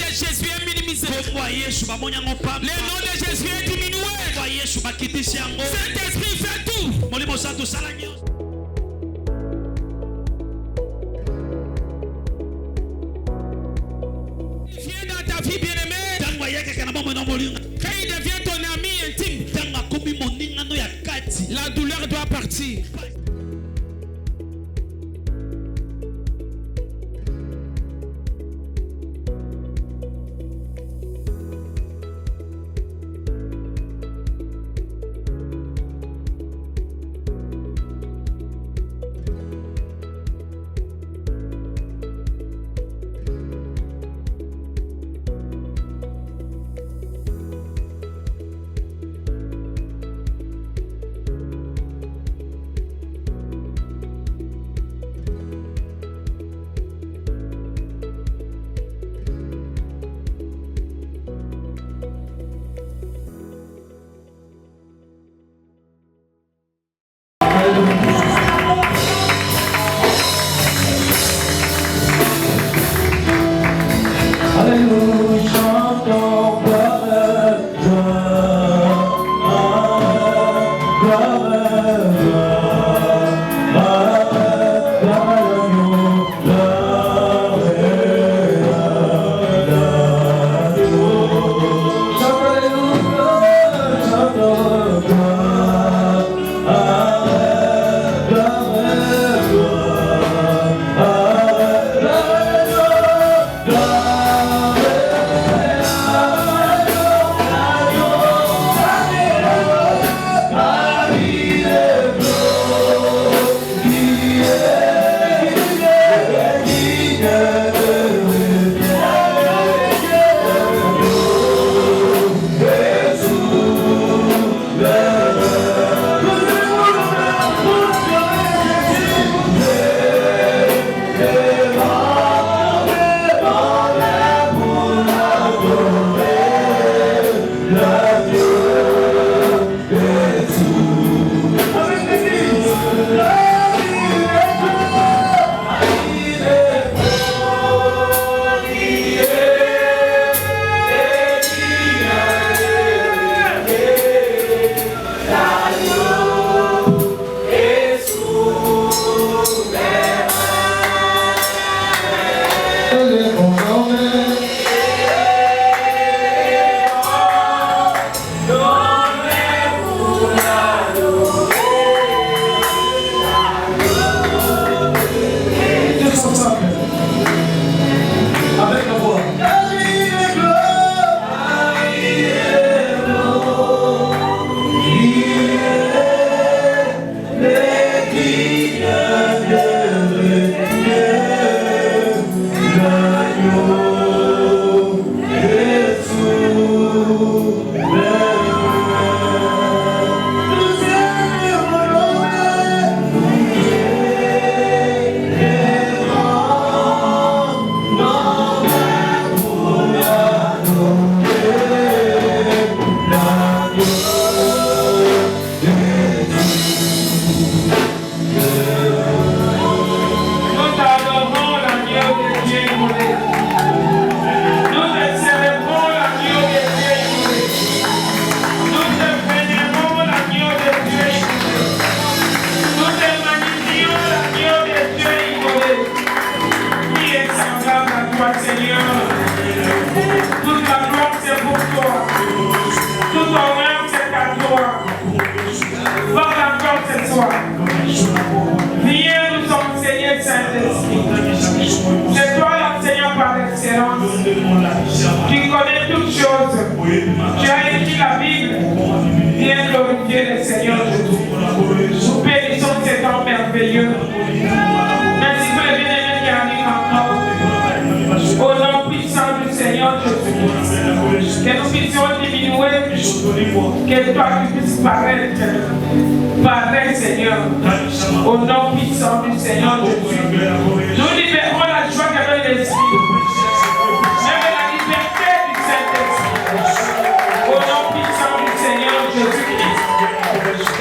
Jésus est minimisé. Le nom de Jésus est diminué. Saint-Esprit fait tout. Viens dans ta vie bien-aimée. Quand il devient ton ami intime, la douleur doit partir. Tu connais toutes choses. Tu as écrit la Bible. Viens glorifier le Seigneur Jésus. Nous bénissons cet temps merveilleux. Merci pour les bien-aimés qui arrivent encore. Au nom puissant du Seigneur Jésus. Que nous puissions diminuer. Que toi tu puisses paraître. Paraît, Seigneur. Au nom puissant du Seigneur Jésus. Nous libérons la joie qu'avait l'Esprit.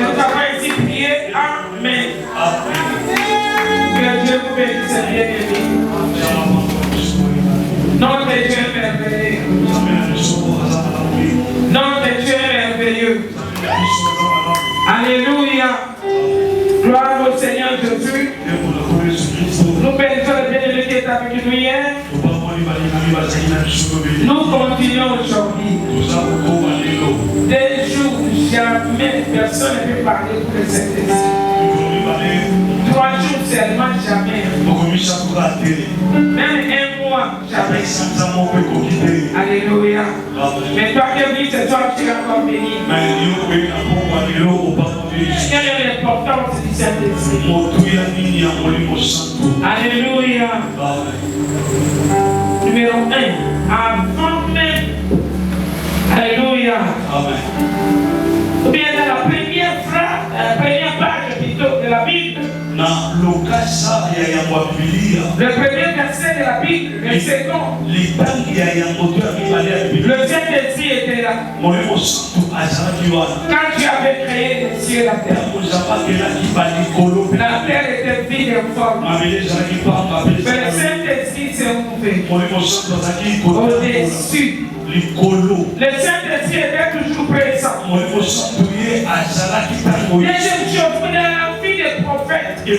Nous avons ainsi prié. Amen. Que Dieu vous bénisse, bien-aimés. Notre Dieu est merveilleux. Alléluia. Nous continuons aujourd'hui. Des jours où jamais personne ne peut parler pour le Saint-Esprit. 3 jours seulement, jamais. Même un mois, jamais. Alléluia. Mais toi qui es venu ce soir, tu es encore béni. Quelle est l'importance du Saint-Esprit? Alléluia. Numéro 1. Avant même. Alléluia. Ou bien dans la première page plutôt de la Bible. Le premier verset de la Bible, le second. Le Saint-Esprit était là. Quand tu avais créé les cieux et la terre, la terre était vide et forme. Mais le Saint-Esprit s'est ouvert au-dessus. Le Saint-Esprit était toujours présent. Deuxième chose, vous avez la vie des prophètes. Des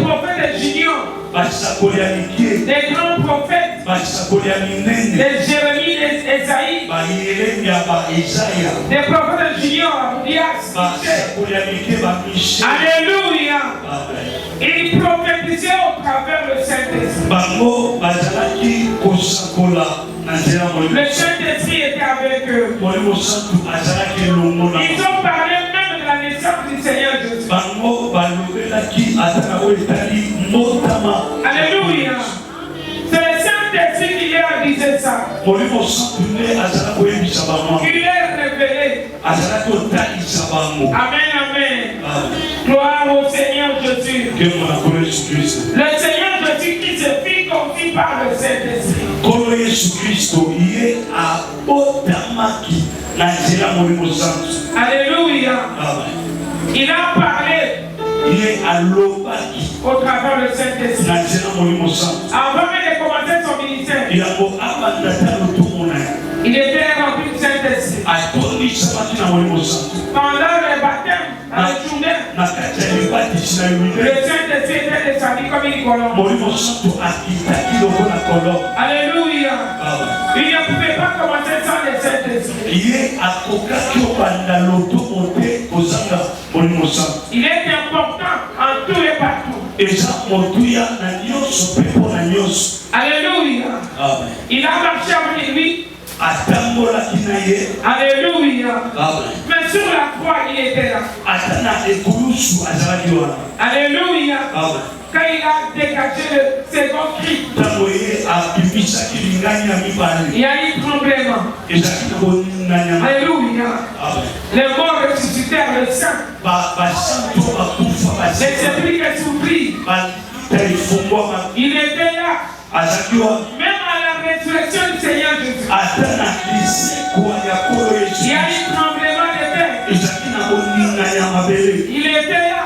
prophètes juniors. Des grands prophètes. Des Jérémie, des Esaïe. Des prophètes juniors, Alléluia. Ils prophétisaient au travers le Saint-Esprit. Le Saint-Esprit était avec eux. Ils ont parlé même de la naissance du Seigneur Jésus. Alléluia. C'est le Saint-Esprit qui leur disait ça. Qui leur révélé. Amen, amen. Gloire au Seigneur Jésus. Le Seigneur Jésus qui se fit confier par le Saint-Esprit. Alléluia. Il a parlé au travers du Saint-Esprit. Avant même de commencer son ministère, il était rempli du Saint-Esprit. Pendant le baptême, à la journée, le Saint-Esprit était descendu comme une colombe. Alléluia. Il ne pouvait pas commencer sans le Saint-Esprit. Il est important en tout et partout. Alléluia. Il a marché avec lui. Alléluia. Mais sur la croix, il était là. Alléluia. Quand il a dégagé le second cri, il y a eu tremblement. Alléluia. Les morts ressuscitèrent le sang. Les esprits ressouplis. Il était là. Même à la résurrection du Seigneur Jésus. Il y a eu tremblement de terre. Il était là.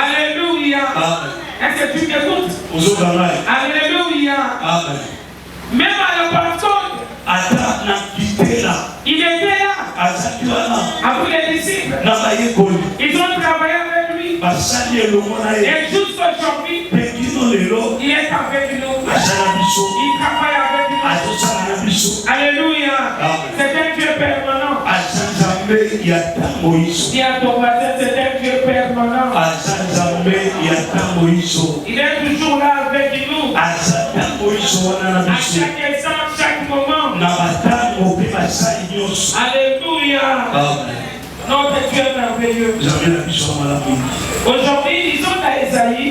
Alléluia. Est-ce que tu m'écoutes? Alléluia. Même à la Pentecôte, il était là. Avec les disciples. Ils ont travaillé avec lui. Et jusqu'aujourd'hui, il est avec nous. Il travaille avec nous. Alléluia. C'est un Dieu permanent. Il y a ton voisin, c'est un Dieu permanent. Il est toujours là avec nous. À chaque instant, chaque moment. Alléluia. Notre Dieu est merveilleux. Aujourd'hui, ils sont à Esaïe.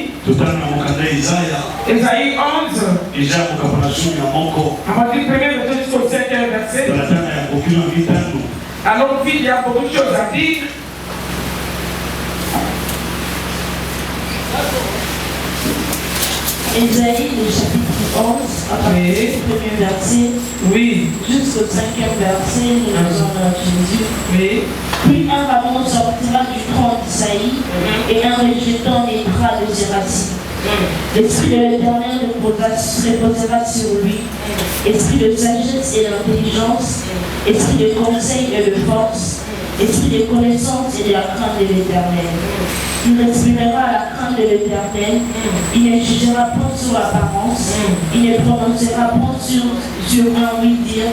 Esaïe 11. À partir du premier verset jusqu'au 7e verset. Alors, il y a beaucoup de choses à dire. Esaïe, le chapitre 11, à partir du premier verset jusqu'au 5e verset, nous lisons dans Jésus. Puis un rameau sortira du tronc d'Isaïe et un rejeton naîtra de ses racines. L'esprit de l'Éternel reposera sur lui, esprit de sagesse et d'intelligence, esprit de conseil et de force, esprit de connaissance et de la crainte de l'Éternel. Il respirera à la crainte de l'Éternel, il ne jugera point sur l'apparence, il ne prononcera point sur un oui-dire,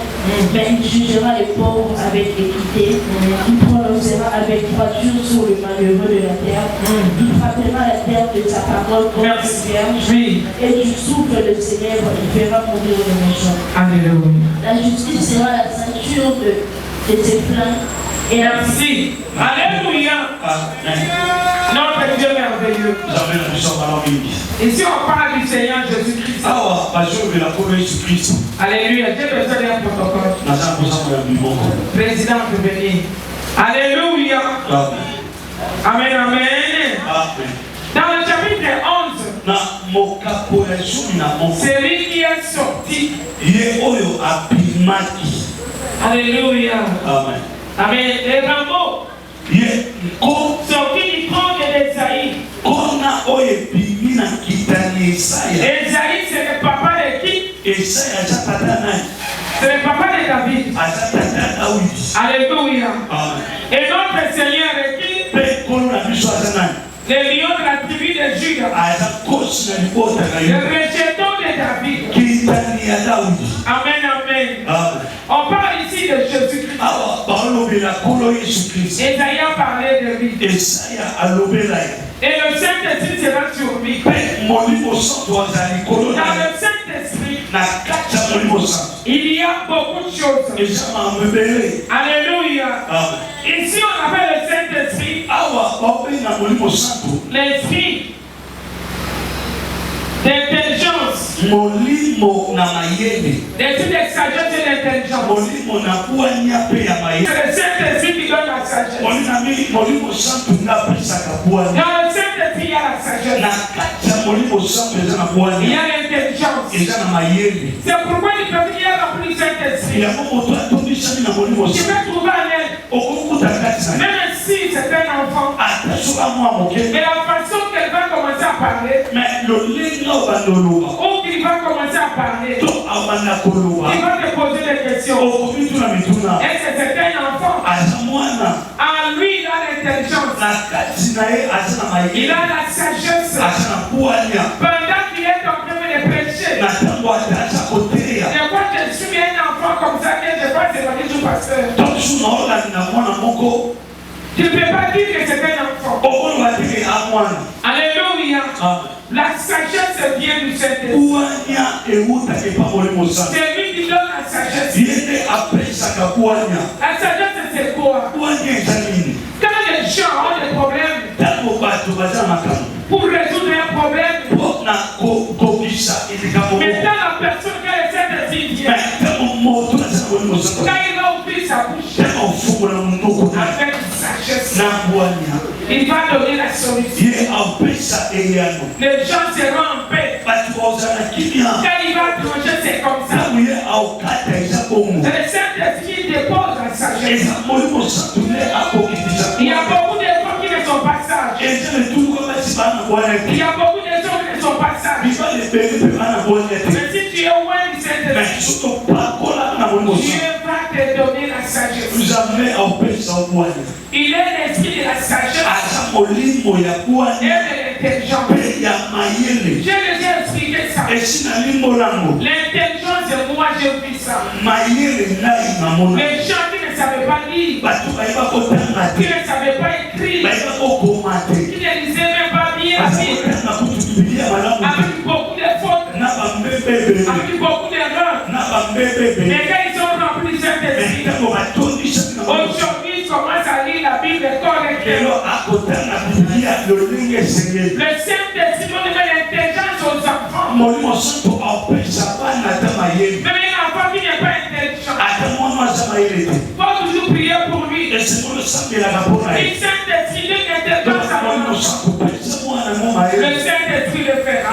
mais il jugera les pauvres avec équité, il prononcera avec droiture sur le malheureux de la terre, il frappera la terre de sa parole comme une vierge, et du souffle de ses lèvres, il fera mourir le méchant. Alléluia. La justice sera la ceinture de ses flancs. Et merci. Alléluia. Notre Dieu merveilleux. Et si on parle du Seigneur Jésus-Christ. Alléluia. J'ai besoin d'un protocole. Président de venir. Alléluia. Amen, amen. Dans le chapitre 11, c'est lui qui est sorti. Alléluia. Amen. Amen. Les rameaux sorti du trône d'Esaïe. Esaïe, c'est le papa de qui? C'est le papa de David. Alléluia. Et notre Seigneur est qui? Le lion de la tribu de Juda. Le rejeton de David. Amen, amen. On parle ici de Jésus-Christ. Esaïe a parlé de lui. Et le Saint-Esprit sera sur lui. Dans le Saint-Esprit, il y a beaucoup de choses. Alléluia. Ici, on appelle le Saint-Esprit l'esprit d'intelligence, l'esprit de sagesse et d'intelligence. C'est le Saint-Esprit qui donne la sagesse. Dans le Saint-Esprit, il y a la sagesse. Il y a l'intelligence. C'est pourquoi il peut qu'il y a la plus Saint-Esprit. Tu peux trouver un aide. Même si c'est un enfant. Mais la façon qu'elle va commencer à parler, ou qu'il va commencer à parler, il va te poser des questions. Est-ce que c'est un enfant? En lui, il a l'intelligence. Il a la sagesse. Pendant qu'il est en train de prêcher, des fois je suis un enfant comme ça que je passe devant du pasteur. Tu ne peux pas dire que c'est un enfant. Alléluia. La sagesse vient du Saint-Esprit. C'est lui qui donne la sagesse. La sagesse, c'est quoi? Quand les gens ont des problèmes, pour résoudre un problème, maintenant la personne qui a le Saint-Esprit vient. Quand il va ouvrir sa bouche avec sagesse, il va donner la solution. Les gens seront en paix. Quand il va trancher, c'est comme ça. C'est le Saint-Esprit qui dépose la sagesse. Il y a beaucoup de gens qui ne sont pas sages. Il y a beaucoup de gens qui ne sont pas sages. Mais si tu es loin du Saint-Esprit, Dieu va te donner la sagesse. Il est l'esprit de la sagesse et de l'intelligence. J'ai déjà expliqué ça. L'intelligence, c'est moi, j'ai vu ça. Les gens qui ne savaient pas lire, qui ne savaient pas écrire, qui ne lisaient même pas bien, avec beaucoup de fautes, avec beaucoup d'erreurs. Mais quand ils sont remplis de Saint-Esprit, aujourd'hui, ils commencent à lire la Bible correctement. Le Saint-Esprit donne l'intelligence aux enfants. Même un enfant qui n'est pas intelligent, il faut toujours prier pour lui. Le Saint-Esprit donne l'intelligence à mon enfant. Le Saint-Esprit le fera.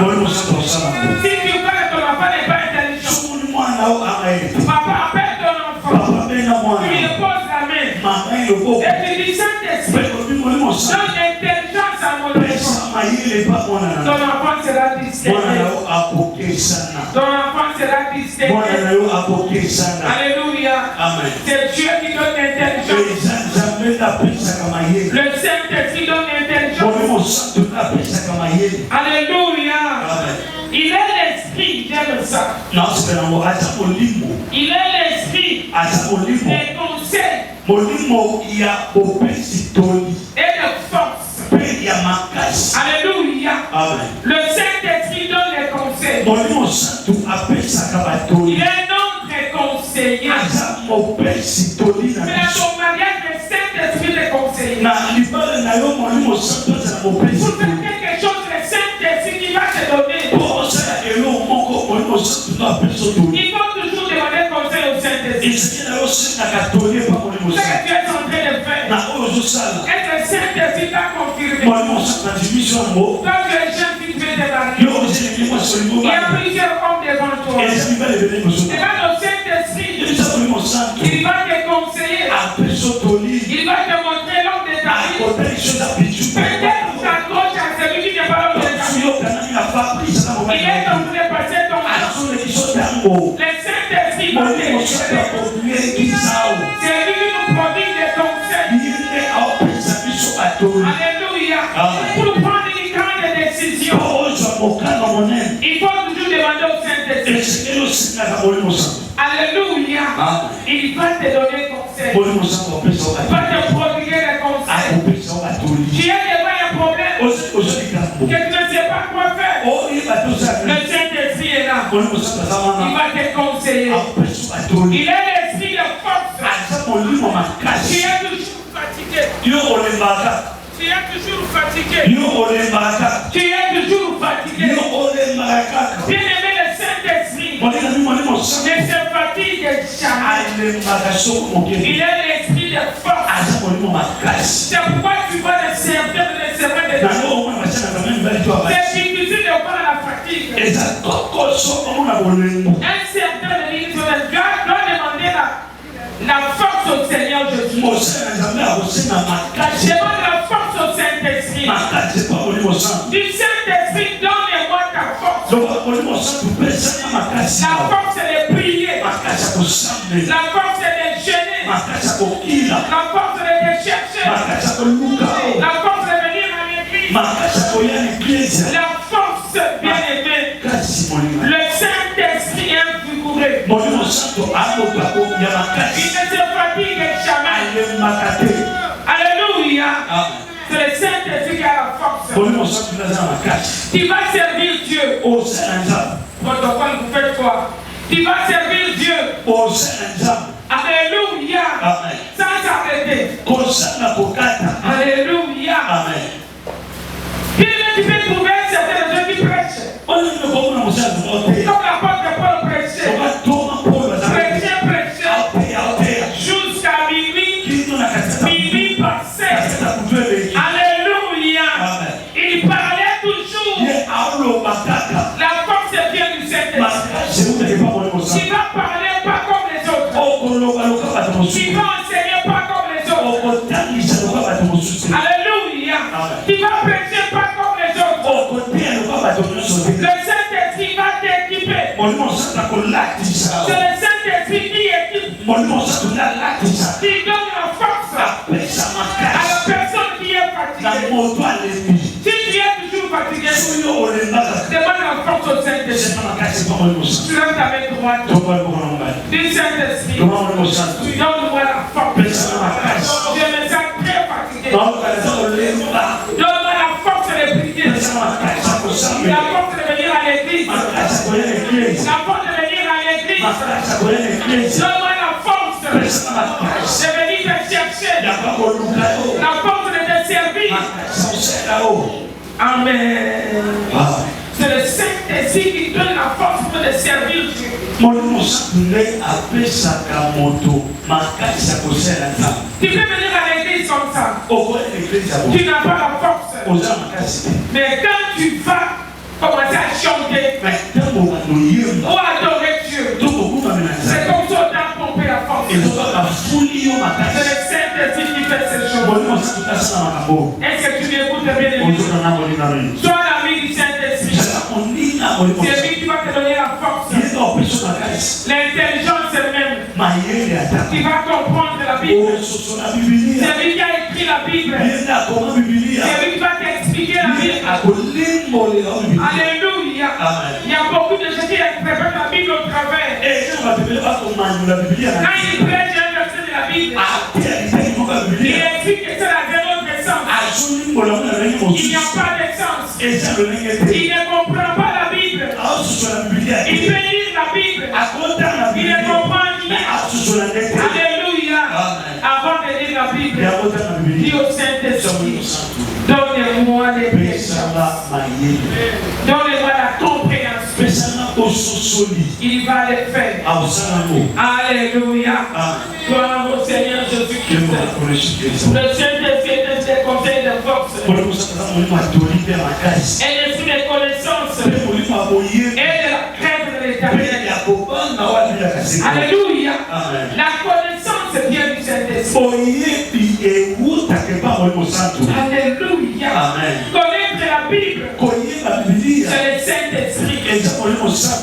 Si tu vois que ton enfant n'est pas intelligent, papa appelle ton enfant. Tu lui poses la main. Et tu dis Saint-Esprit, donne l'intelligence à mon enfant. Ton enfant sera distingué. Ton enfant sera distingué. Alléluia. C'est Dieu qui donne l'intelligence. Le Saint-Esprit donne l'intelligence. Alléluia. Il est l'esprit, j'aime ça. Il est l'esprit des conseils et de force. Alléluia. Le Saint-Esprit donne les conseils. Il est notre conseiller. Mais à ton mariage, le Saint-Esprit les conseille. Pour faire quelque chose, le Saint-Esprit qui va te donner. Il faut toujours demander conseil au Saint-Esprit. Ce que tu es en train de faire, est-ce que le Saint-Esprit t'a confirmé? Quand les gens qui viennent de marier, il y a plusieurs hommes devant toi. Et là, le Saint-Esprit, il va te conseiller. Il va te montrer l'homme de ta vie. Peut-être que ta gauche à celui qui n'est pas l'homme de ta vie. Il est en train de passer ton temps. Le Saint-Esprit va te dire. C'est lui qui nous prodigue des conseils. Alléluia. Pour prendre une grande décision, il faut toujours demander au Saint-Esprit. Alléluia. Il va te donner conseil. Il va te prodiguer des conseils. Tu as devant un problème que tu ne sais pas quoi faire. Le Saint-Esprit est là. Il va te conseiller. Il est l'esprit de force. Tu es toujours fatigué. Tu es toujours fatigué. Bien-aimé, le Saint-Esprit ne se fatigue jamais. Il est l'esprit de force. C'est pourquoi tu vois le serviteur de l'esprit de Dieu. C'est difficile de voir la fatigue. Un serviteur de l'Église doit demander la force au Seigneur Jésus. Demande la force au Saint-Esprit. Du Saint-Esprit, donne-moi ta force. La force est de prier. La force est de gêner. La force est de chercher. La force est de venir à l'église. La force, bien-aimé. Le Saint-Esprit est figuré. Il ne se fatigue jamais. Alléluia. C'est le Saint-Esprit qui a la force. Tu vas servir Dieu. Protocole, vous faites quoi? Tu vas servir Dieu. Alléluia. Sans s'arrêter. Alléluia. Tu peux trouver certaines gens qui prêchent. Comme l'apôtre Paul prêchait. Prêchait. Jusqu'à minuit. Minuit passé. Alléluia. Il parlait toujours. La force vient du Saint-Esprit. Tu vas parler pas comme les autres. Tu vas enseigner pas comme les autres. Alléluia. Tu vas prêcher pas comme les autres. Le Saint-Esprit va t'équiper. C'est le Saint-Esprit qui équipe. Qui donne la force à la personne qui est fatiguée. Si tu es toujours fatigué, demande la force au Saint-Esprit. Tu lèves ta main droite. Dis Saint-Esprit, donne-moi la force. Je me sens très fatigué. Donne-moi la force de prier. La force de venir à l'église. La force de venir à l'église. Donne-moi la force de venir te chercher. La force de te servir. Amen. C'est le Saint-Esprit qui donne la force pour te servir Dieu. Tu peux venir à l'église comme ça. Tu n'as pas la force. Mais quand tu vas commencer à chanter ou adorer Dieu, c'est comme ça qu'on a pompé la force. C'est le Saint-Esprit qui fait ces choses. Est-ce que tu m'écoutes bien? Sois l'ami du Saint-Esprit. C'est lui qui va te donner la force. L'intelligence elle-même. Tu vas comprendre la Bible. C'est lui qui a écrit la Bible. C'est lui qui va t'expliquer la Bible. Alléluia. Il y a beaucoup de gens qui interprètent la Bible au travers. Quand il prêche un verset de la Bible, il explique que c'est la zéro de sens. Il n'y a pas de sens. Il ne comprend pas la Bible. Il peut lire la Bible. Il ne comprend rien. Alléluia. Avant de lire la Bible, dis au Saint-Esprit, donne-moi les péchés. Donne-moi la compréhension. Il va le faire. Alléluia. Gloire au Seigneur Jésus-Christ. Le Saint-Esprit est un conseil de force. Et l'esprit de connaissance. Et de la crainte de l'éternel. Alléluia. La connaissance vient du Saint-Esprit. Alléluia. Connaître la Bible. C'est le Saint-Esprit.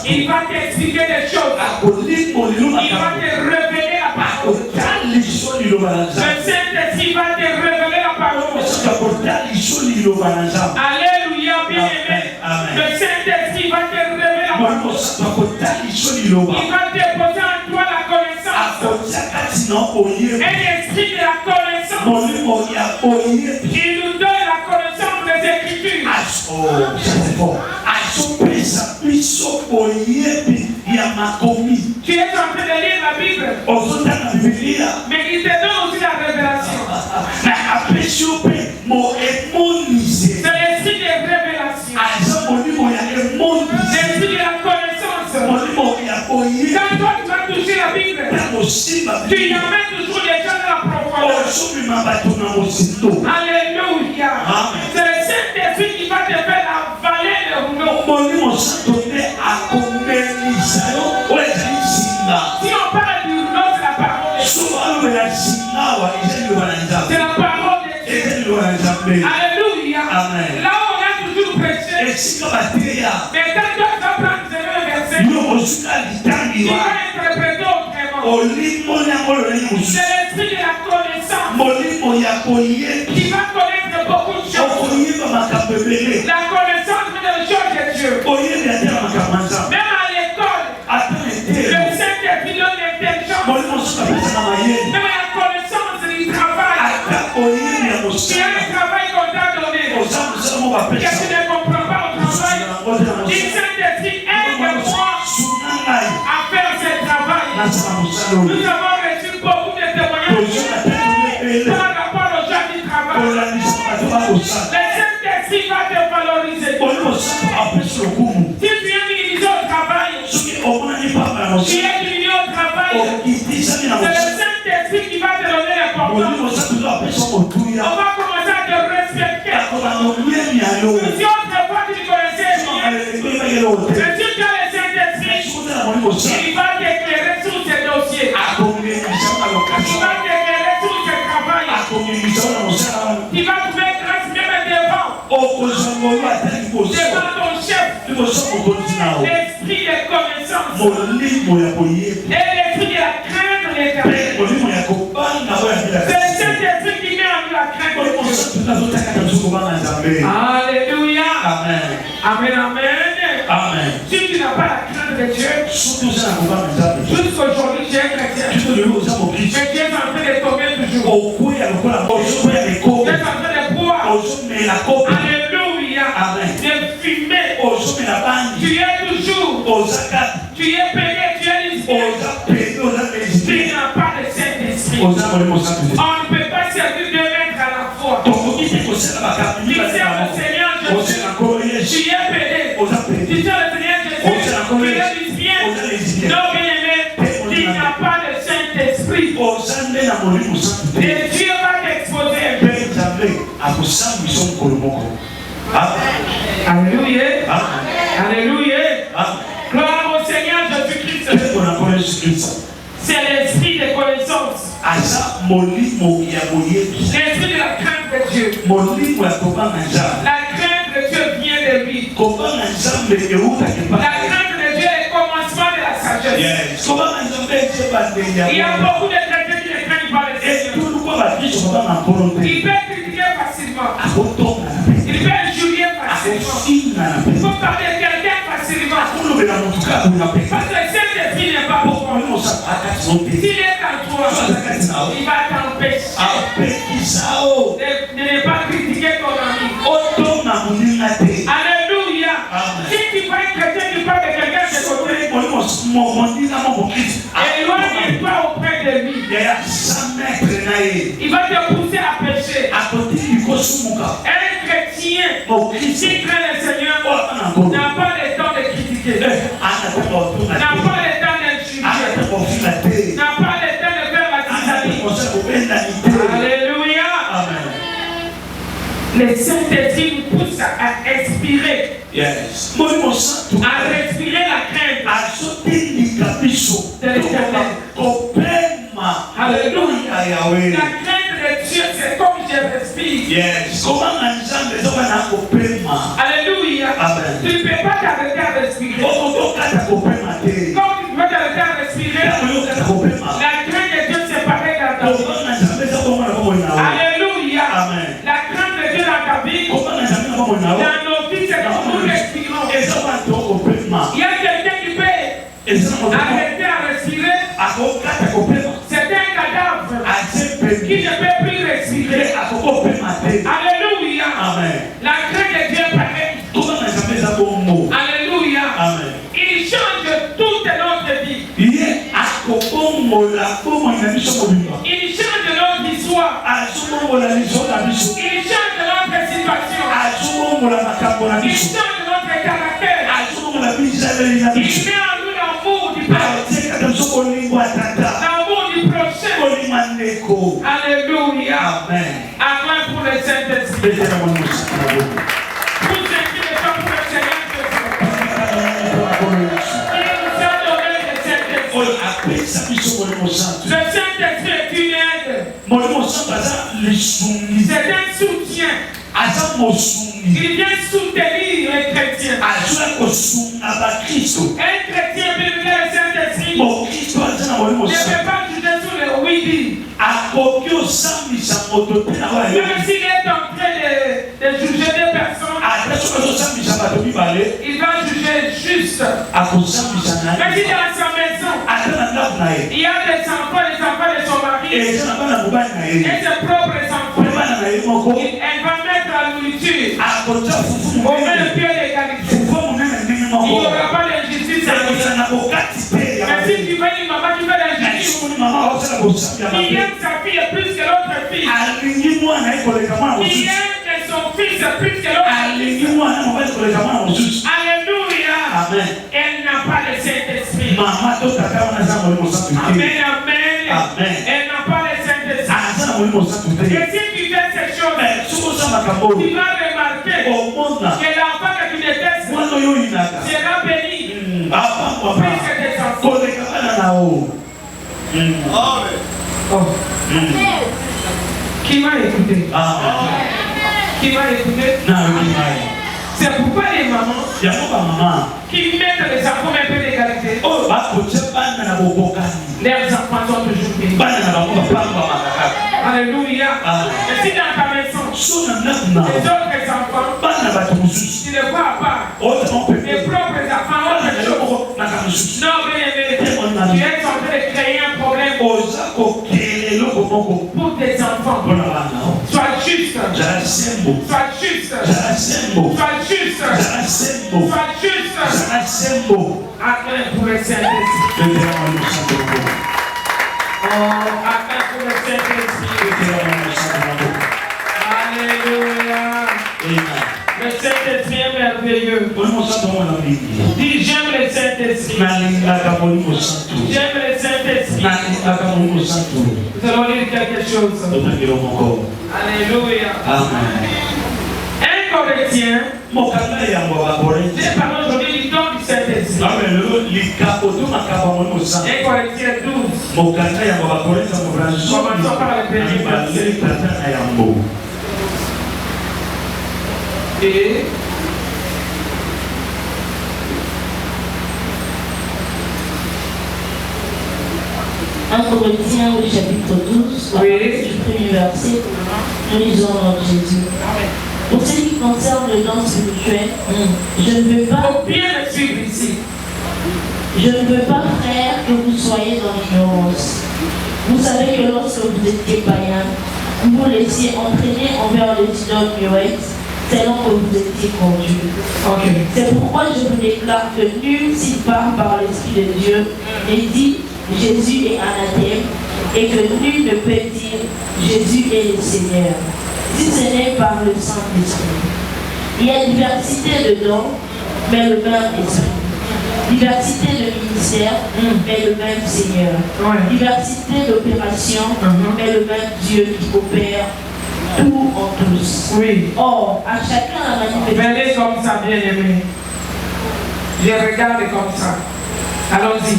Il va t'expliquer des choses. Il va te révéler la parole. Le Saint-Esprit va te révéler la parole. Alléluia, bien-aimé. Le Saint-Esprit va te révéler la parole. Il va déposer en toi la connaissance. Un esprit de la connaissance. Il nous donne la connaissance des Écritures. Tu es en train de lire la Bible, mais il te donne aussi la révélation. C'est l'esprit de révélation. L'esprit de la connaissance. Quand toi tu vas toucher la Bible, tu y amènes toujours les gens de la profondeur. Alléluia. C'est le Saint-Esprit qui va te faire avaler le rouleau. Si on parle du rouleau, c'est la parole de Dieu. C'est la parole de Dieu. Alléluia. Là où on a toujours prêché, mais quand toi tu vas prendre ce même verset, tu vas interpréter autrement. C'est l'esprit de la connaissance qui va connaître beaucoup de choses. La connaissance de la chose de Dieu. Même à l'école, le Saint-Esprit donne l'intelligence. Même la connaissance du travail. Tu as un travail qu'on t'a donné. Que tu ne comprends pas au travail. Dis Saint-Esprit, aide-moi à faire ce travail. Nous avons reçu beaucoup de témoignages par rapport aux gens qui travaillent. Le Saint-Esprit va te valoriser. Si tu es divisé au travail, tu es divisé au travail, c'est le Saint-Esprit qui va te donner l'importance. On va commencer à te respecter. Si autrefois tu ne connaissais rien, mais si tu as le Saint-Esprit, il va t'éclairer sur ces dossiers. Il va t'éclairer sur ce travail. Il va trouver grâce même devant ton chef. L'esprit de connaissance et l'esprit de la crainte de l'éternel. C'est le Saint-Esprit qui met en nous la crainte de Dieu. Alléluia. Amen. Amen. Amen. Si tu n'as pas la crainte de Dieu, jusqu'aujourd'hui tu es chrétien, mais tu es en train de tomber toujours. Tu es en train de boire. Alléluia. De fumer. Tu es toujours. Tu es payé, tu es listé. Tu n'as pas de Saint-Esprit. On ne peut pas servir deux maîtres à la fois. Tu sers le Seigneur Jésus. Tu es payé. Tu sers le Seigneur Jésus. Tu es lesbien. Non, bien-aimé, il n'y a pas de Saint-Esprit. Et Dieu va t'exposer. Alléluia. Alléluia. Gloire au Seigneur Jésus-Christ. C'est l'esprit de connaissance. L'esprit de la crainte de Dieu. La crainte de Dieu vient de lui. vie. La crainte de Dieu est le commencement de la sagesse. Il y a beaucoup de chrétiens qui ne craignent pas le Seigneur. Il peut critiquer facilement. Il peut injurier facilement. Il faut parler de quelqu'un facilement. Parce que le Saint-Esprit n'est pas pour moi. S'il est en toi, il va t'empêcher de ne pas critiquer ton ami. Alléluia. Si tu vois un chrétien qui parle de quelqu'un de côté, éloigne-toi auprès de lui. Il va te pousser à pécher. Un chrétien qui craint le Seigneur n'a pas le temps de critiquer, n'a pas le temps d'injurier, n'a pas le temps de faire la tisanie. Alléluia. Le Saint-Esprit nous pousse à expirer, à respirer la crainte de l'Éternel. Alléluia. La crainte de Dieu, c'est comme je respire. Alléluia. Tu ne peux pas t'arrêter à respirer. Comme tu peux t'arrêter à respirer, la crainte de Dieu c'est pareil dans ta vie. Alléluia. La crainte de Dieu dans ta vie, dans nos vies, c'est comme nous respirons. Il y a quelqu'un qui peut arrêter à respirer. C'est un cadavre qui ne peut plus respirer. Alléluia. La crainte de Dieu est pareille. Alléluia. Il change toute notre vie. Il change notre histoire. Il change notre situation. Il change notre caractère. Il met en nous l'amour du Père, l'amour du prochain. Alléluia. Amen pour le Saint-Esprit. Pour ce qui est pas pour le Seigneur il nous a donné le Saint-Esprit. Le Saint-Esprit est une aide. C'est un soutien. Il vient soutenir les chrétiens. Un chrétien biblique, le Saint-Esprit, ne peut pas juger sur le oui-dit. Même s'il est en train de juger des personnes, il va juger juste. Même si dans sa maison, il y a des enfants de son mari et ses propres enfants. Elle va mettre la nourriture au même pied d'égalité. Il n'y aura pas d'injustice à lui. Mais si tu veux une maman qui fait l'injustice, il aime sa fille plus que l'autre fille. Il aime son fils plus que l'autre fils. Alléluia. Elle n'a pas le Saint-Esprit. Amen, amen. Elle n'a pas le Saint-Esprit. Et si tu fais ces choses, tu vas remarquer que l'enfant que tu détestes sera béni. Plus que tes enfants. Qui m'a écouté? Qui m'a écouté? C'est pourquoi les mamans qui mettent les enfants un peu d'égalité, leurs enfants sont toujours bénis. Alléluia. Et si dans ta maison, les autres enfants, tu ne vois pas les propres enfants, non, bien, tu es en train de créer un problème pour tes enfants. Sois juste. Sois juste. Sois juste. Sois juste. Amen pour le Saint-Esprit. Amen pour le Saint-Esprit. Alléluia. Le Saint-Esprit est merveilleux. Dis j'aime le Saint-Esprit. J'aime le Saint-Esprit. Nous allons lire quelque chose. Alléluia. Un Corinthien. J'ai parlé aujourd'hui du don du Saint-Esprit. 1 Corinthiens 12. Commençons par le premier verset. Et 1 Corinthiens au chapitre 12, Oui. du premier verset, nous lisons notre Jésus. Pour ce qui concerne le don spirituel, je ne veux pas. Faut bien le suivre ici. Je ne veux pas, frère, que vous soyez dans l'ignorance. Vous savez que lorsque vous étiez païens, vous vous laissiez entraîner envers les idoles muettes, selon que vous étiez conduits. Ok. C'est pourquoi je vous déclare que nul s'y parle par l'Esprit de Dieu et dit Jésus est anathème, et que nul ne peut dire Jésus est le Seigneur, si ce n'est par le Saint-Esprit. Il y a diversité de dons, mais le même Esprit. Diversité de ministères, mais le même Seigneur. Ouais. Diversité d'opérations, mais le même Dieu qui opère tout en tous. Oui. Or, à chacun la manifestation. Venez comme ça, bien aimé. Je regarde comme ça. Allons-y.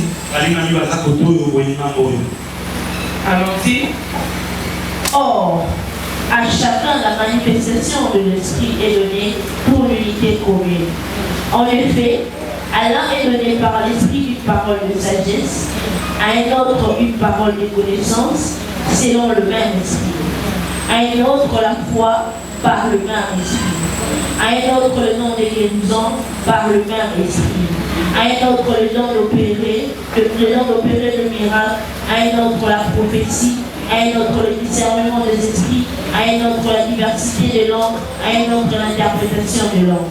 Allons-y. Or, à chacun la manifestation de l'Esprit est donnée pour l'unité commune. En effet, à l'un est donné par l'Esprit une parole de sagesse, à un autre une parole de connaissance, selon le même Esprit. À un autre la foi par le même Esprit. À un autre le nom de guérison par le même Esprit. À un autre le don d'opérer le miracle. À un autre la prophétie. À un autre le discernement des esprits. À un autre la diversité des langues. À un autre l'interprétation des langues.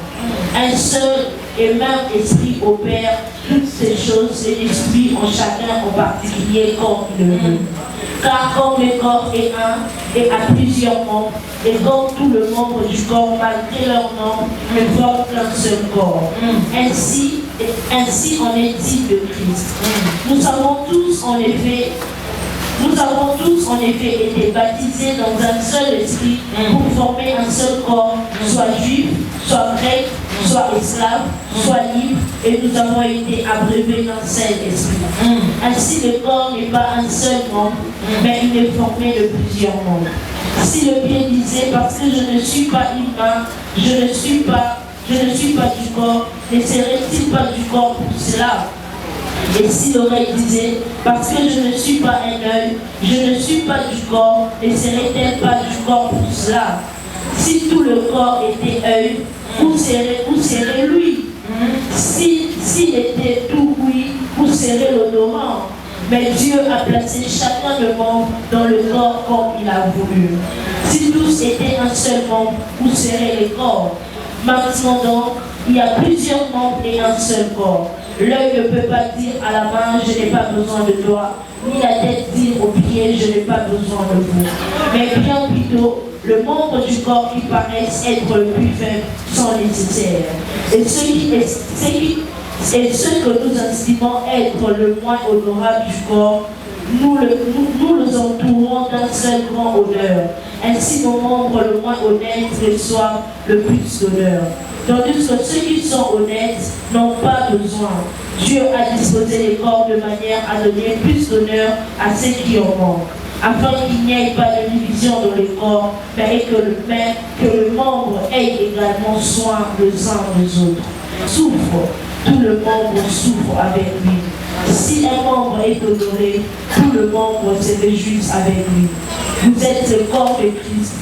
Un seul et même esprit opère toutes ces choses et l'esprit en chacun en particulier comme il le veut. Car comme le corps est un et a plusieurs membres, et comme tout le membre du corps, malgré leur nombre, ne forment qu'un seul corps. Ainsi en est-il de Christ. Nous avons tous en effet été baptisés dans un seul esprit pour former un seul corps, soit juif, soit grec, soit esclave, soit libre, et nous avons été abreuvés d'un seul esprit. Ainsi le corps n'est pas un seul membre, mais il est formé de plusieurs membres. Si le pied disait parce que je ne suis pas humain, je ne suis pas du corps, ne serait-il pas du corps pour cela? Et si l'oreille disait, parce que je ne suis pas un œil, je ne suis pas du corps, ne serait-elle pas du corps pour cela? Si tout le corps était œil, où serait lui? S'il était tout oui, où serait l'odorant? Mais Dieu a placé chacun de membres dans le corps comme il a voulu. Si tous étaient un seul membre, où serait le corps? Maintenant donc, il y a plusieurs membres et un seul corps. L'œil ne peut pas dire à la main, je n'ai pas besoin de toi, ni la tête dire aux pieds, je n'ai pas besoin de vous. Mais bien plutôt, le membre du corps qui paraissent être le plus faible sont nécessaires. Et ce que nous estimons être le moins honorable du corps, nous les entourons d'un seul grand honneur. Ainsi, nos membres le moins honnêtes reçoivent le plus d'honneur. Tandis que ceux qui sont honnêtes n'ont pas besoin. Dieu a disposé les corps de manière à donner plus d'honneur à ceux qui en manquent, afin qu'il n'y ait pas de division dans les corps, mais que le membre ait également soin les uns des autres. Souffre, tout le membre souffre avec lui. Si un membre est honoré, tout le membre se réjouit avec lui. Vous êtes le corps de Christ.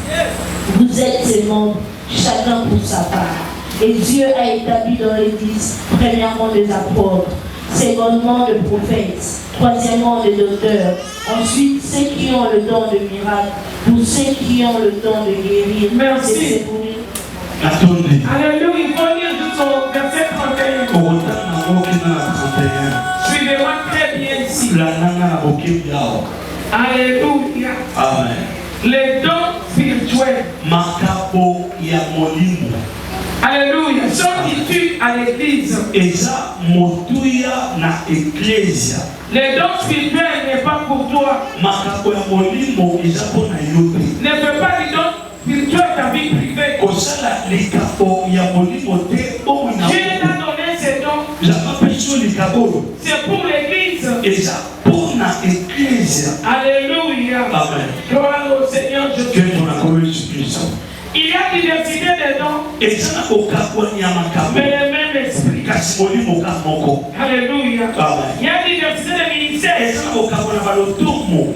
Vous êtes ses membres, chacun pour sa part. Et Dieu a établi dans l'Église, premièrement des apôtres, secondement des prophètes, troisièmement des docteurs, ensuite ceux qui ont le don de miracle, pour ceux qui ont le don de guérir. Merci. Attendez. Alléluia, il faut lire jusqu'au verset 31. Suivez-moi très bien ici. Alléluia. Amen. Les dons spirituels. Alléluia. Sont issus à l'église. Les dons spirituels n'est pas pour toi. Ne fais pas les dons spirituels ta vie privée. Dieu t'a donné ces dons. C'est pour l'église. Alléluia. Amen. Gloire au Seigneur Jésus. Il y a diversité des dons, mais le même esprit. Alléluia. Amen. Il y a diversité de ministères,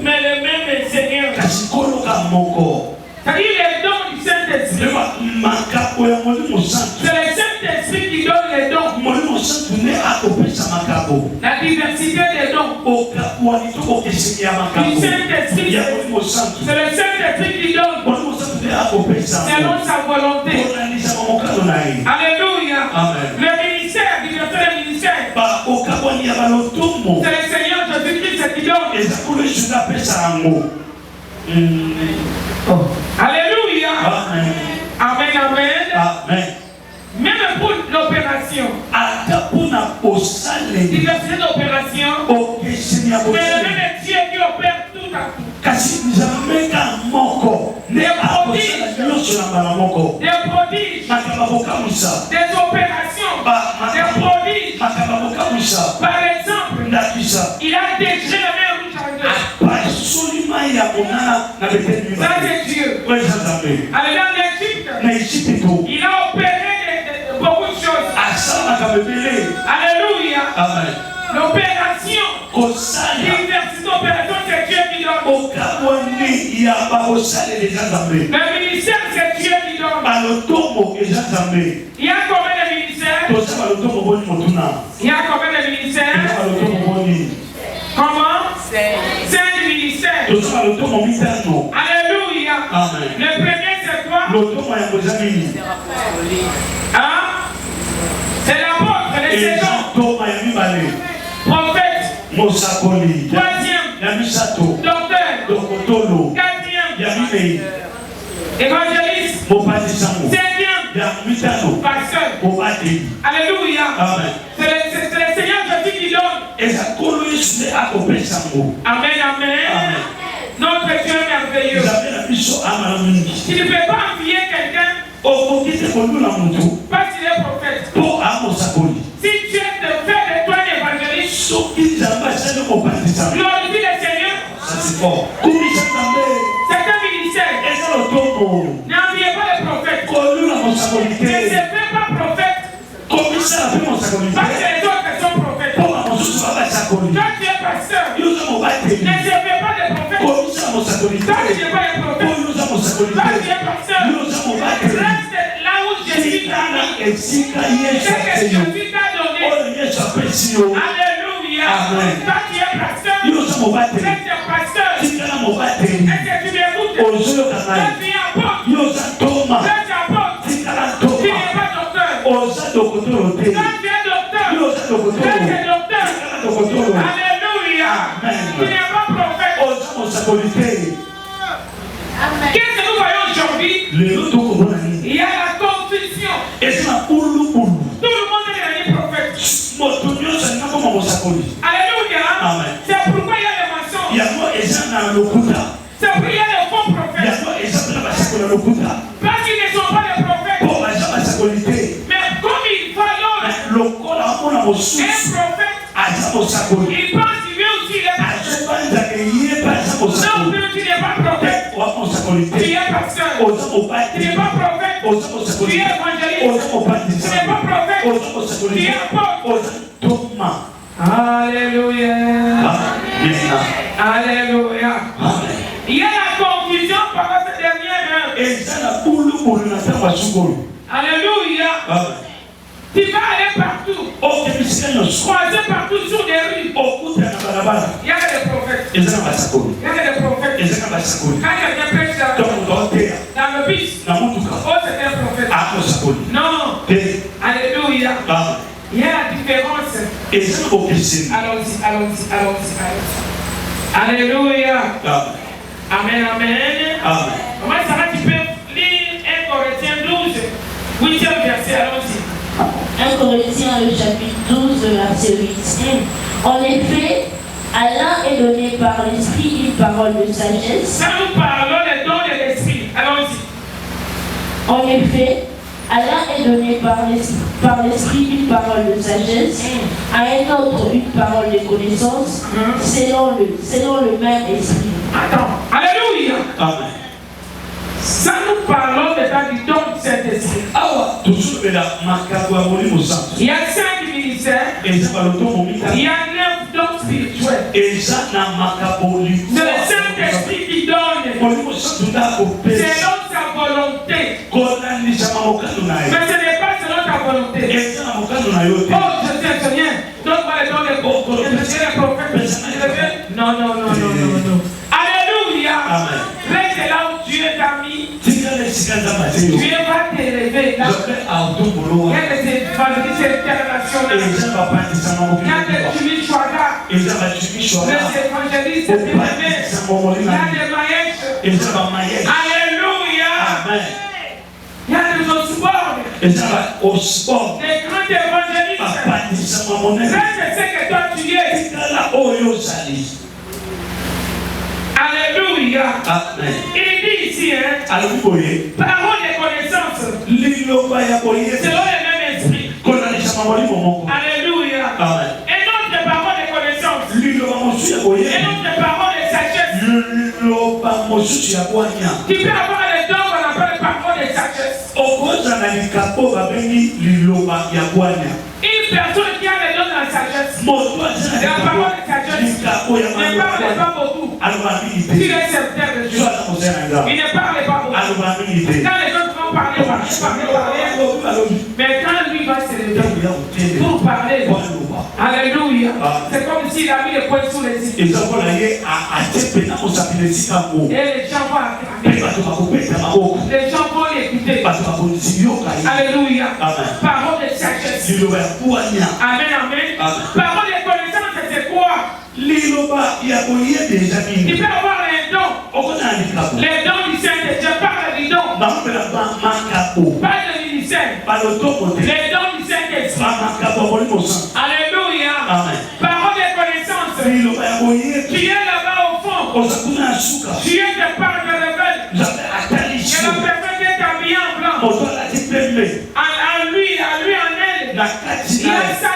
Mais le même Seigneur. C'est-à-dire les dons du Saint-Esprit. C'est le Saint-Esprit qui donne les dons. La diversité des dons. Du Saint-Esprit. C'est le Saint-Esprit qui donne. Selon sa volonté. Alléluia. Le ministère, diversité des ministères. C'est le Seigneur Jésus-Christ qui donne. Alléluia. Amen, amen. Même pour l'opération. Diversité d'opération. Mais le même Dieu qui opère tout à tout. Des prodiges. Des prodiges. Des opérations. Des prodiges. Par exemple, il a détruit la mer rouge en deux. Ça c'est Dieu. Allez dans l'Égypte. Il a opéré beaucoup de choses. Alléluia. L'opération. Diversité d'opération, c'est Dieu qui donne. Le ministère, c'est Dieu qui donne. Il y a combien de ministères? Il y a combien de ministères? Comment? 5 ministères. Alléluia. Le premier, c'est quoi? Hein? C'est l'apôtre, les second. Prophète. Troisième. Docteur. Quatrième. Évangéliste. Cinquième. Pasteur. Alléluia. C'est le Seigneur Jésus qui donne. Amen, amen. Notre Dieu est merveilleux. Tu ne peux pas envier quelqu'un parce qu'il est prophète. Si tu es de faire de toi un évangéliste, glorifie le Seigneur. C'est un ministère. N'enviez pas les prophètes. Ne se fais pas prophète. Parce que les autres sont prophètes. Toi tu es pasteur. Ne se fais pas des prophètes. Toi tu n'es pas les prophètes. Toi tu es pasteur. Reste là où Jésus t'a mis. C'est que Jésus t'a donné. Alléluia. Toi tu es pasteur. Reste pasteur. Est-ce que tu m'écoutes? Toi tu es apôtre. Reste apôtre. Tu n'es pas docteur. Toi tu es docteur. Reste docteur. Alléluia. Tu n'es pas prophète. Qu'est-ce que nous voyons aujourd'hui? Il y a la confusion. Tout le monde est devenu prophète. Alléluia. C'est pourquoi il y a les mensonges. C'est pourquoi il y a les faux prophètes. Parce qu'ils ne sont pas des prophètes. Mais comme il valore un prophète, il pense qu'il veut aussi les prophètes. Non, tu n'es pas prophète. Tu es pasteur. Tu n'es pas prophète. Tu es évangéliste. Tu n'es pas prophète. Tu es apôtre. Alléluia. Alléluia. Il y a la confusion pendant cette dernière heure. Alléluia. Tu vas aller partout. Croiser partout sur des rues. Il y a des prophètes. Il y a des prophètes. Quand quelqu'un prêche dans le bus, c'est un prophète. Non. Alléluia. Il y a la différence. Allons-y. Alléluia. Amen, amen. Comment ça va? Tu peux lire 1 Corinthiens 12, 8e verset. Allons-y. 1 Corinthiens, le chapitre 12, verset 8. En effet, à l'un est donné par l'Esprit une parole de sagesse. Ça nous parlons des dons de l'Esprit. Allons-y. En effet, à l'un est donné par l'Esprit une parole de sagesse, à un autre une parole de connaissance, selon le même Esprit. Attends. Alléluia. Amen. Ça nous parlons déjà du don de cet esprit. Il y a 5 ministères. Il y a 9 dons. don spirituel. C'est le Saint-Esprit qui donne selon sa volonté. Mais ce n'est pas selon ta volonté. Oh, je sais, Seigneur, donne-moi les dons des prophètes. Non. Alléluia. Reste là où Dieu t'a mis. Dieu va t'élever. Il y a des évangélistes internationaux. Il y a des Jimmy Chouaga. Les évangélistes bien-aimés. Il y a des maïs. Alléluia. Il y a des Osborne. Des grands évangélistes. Reste ce que toi tu es. Alléluia. Amen. Il dit ici, parole de connaissance. Selon le même esprit. Alléluia. Amen. Et notre parole de connaissance. Et notre parole de sagesse. Tu peux avoir les dons qu'on appelle parole de sagesse. Une personne qui a les dons de la sagesse. La parole de sagesse. Ne parle pas beaucoup. S'il est serviteur de Dieu, il ne parle pas beaucoup. Quand les autres vont parler, mais quand lui va se lever pour parler, alléluia, c'est comme s'il a mis le poing sous les yeux. Et les gens vont acclamer. Les gens vont l'écouter. Alléluia. Parole de sagesse. Amen. Parole de connaissance, c'est quoi? Il peut avoir les dons. Les dons du Saint-Esprit. Parle du don. Pas de ministère. Les dons du Saint-Esprit. Alléluia. Parole de connaissance. Tu es là-bas au fond. Tu es de part de révèle. Et la personne qui est habillée en blanc. À lui, en elle. Il y a ça.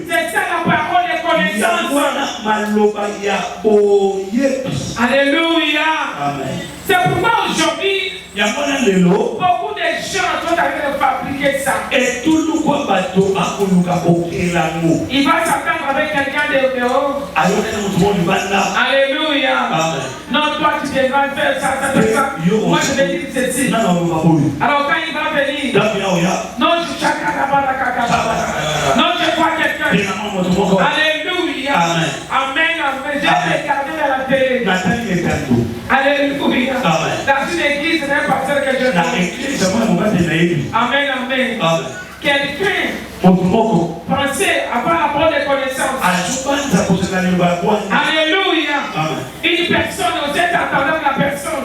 C'est ça la parole de connaissance. Alléluia. Amen. C'est pourquoi aujourd'hui, beaucoup de gens sont en train de fabriquer ça. Il va s'attendre avec quelqu'un de dehors. Alléluia. Amen. Non, toi tu devras faire ça. Moi je vais dire ceci. Alors quand il va venir, non, non, je vois quelqu'un. Alléluia. Amen. J'ai regardé dans la télé. Alléluia. Dans une église, c'est un pasteur que je connais. Amen. Quelqu'un pensait avoir la parole de connaissance. Alléluia. Une personne, vous êtes attendant la personne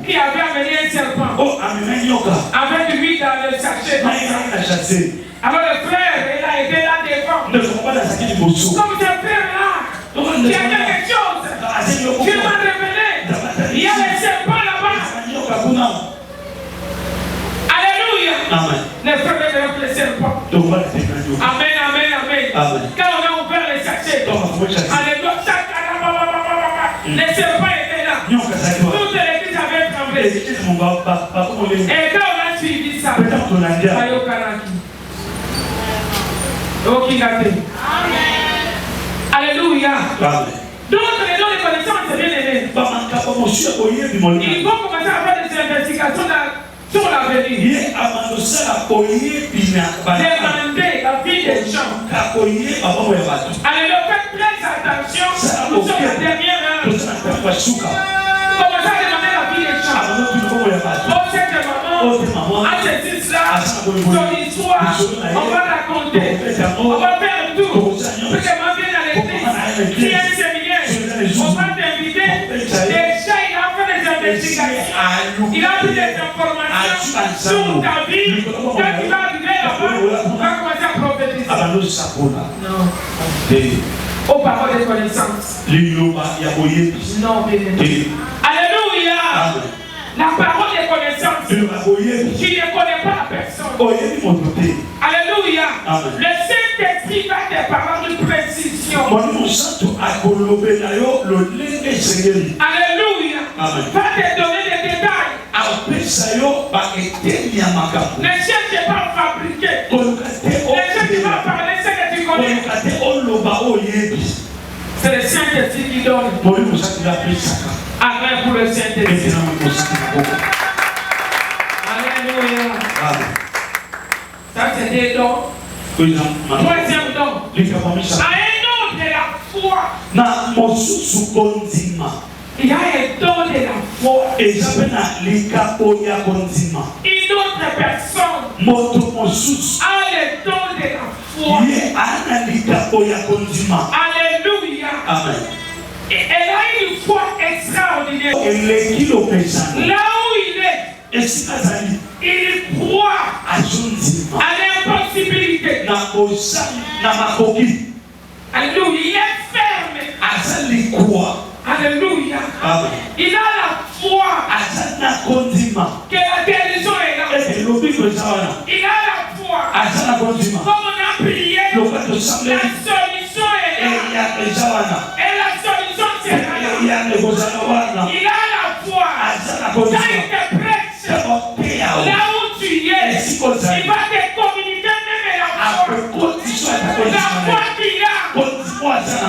qui avait amené un serpent avec lui dans le sachet. Alors le frère, il a été là devant. Comme ce frère-là, il y a quelque chose. Dieu m'a révélé. Il y a les serpents là-bas. Alléluia. Amen. Les frères de les serpents. Amen. Quand on a ouvert les sachets, alléluia. Les serpents étaient là. Toute l'église avait tremblé. Et quand on a suivi ça, alléluia. Donc les dons de connaissance, c'est bien aimé. Il faut commencer à faire des investigations sur l'avenir. Demander la vie des gens. Alléluia, faites très attention. Nous sommes la dernière heure. Commencez à demander la vie des gens. Oh, cette maman, à cette là, son histoire, on va raconter. On va faire tout. Parce que ma vie dans l'église, qui est un séminaire, on va t'inviter. Déjà, il a fait des investigations. Il a pris des informations sur ta vie. Quand tu vas arriver là-bas, on va commencer à prophétiser. Non. Aux paroles de connaissance. Non, mais alléluia. La parole de connaissance. Tu ne connais pas la personne. Alléluia. Le Saint-Esprit va te parler de précision. Alléluia. Va te donner des détails. Ne cherche pas à fabriquer. Ne cherche pas à parler ce que tu connais. C'est le Saint-Esprit qui donne. Amen pour le Saint-Esprit. Alléluia. Ça, c'est des dons. Troisième don. Un don de la foi. Il y a un don de la foi. Une autre personne a le don de la foi. Alléluia. Amen. Elle a une foi extraordinaire. Là où il est, il croit à l'impossibilité. Alléluia. Il est ferme. Alléluia. Amen. Il a la foi que la guérison est là. Il a la foi. Comme on a prié, la solution est là. Et la solution c'est là. Il a la foi. Quand il te prêche, là où tu es, il va te communiquer même la foi. La foi qu'il a,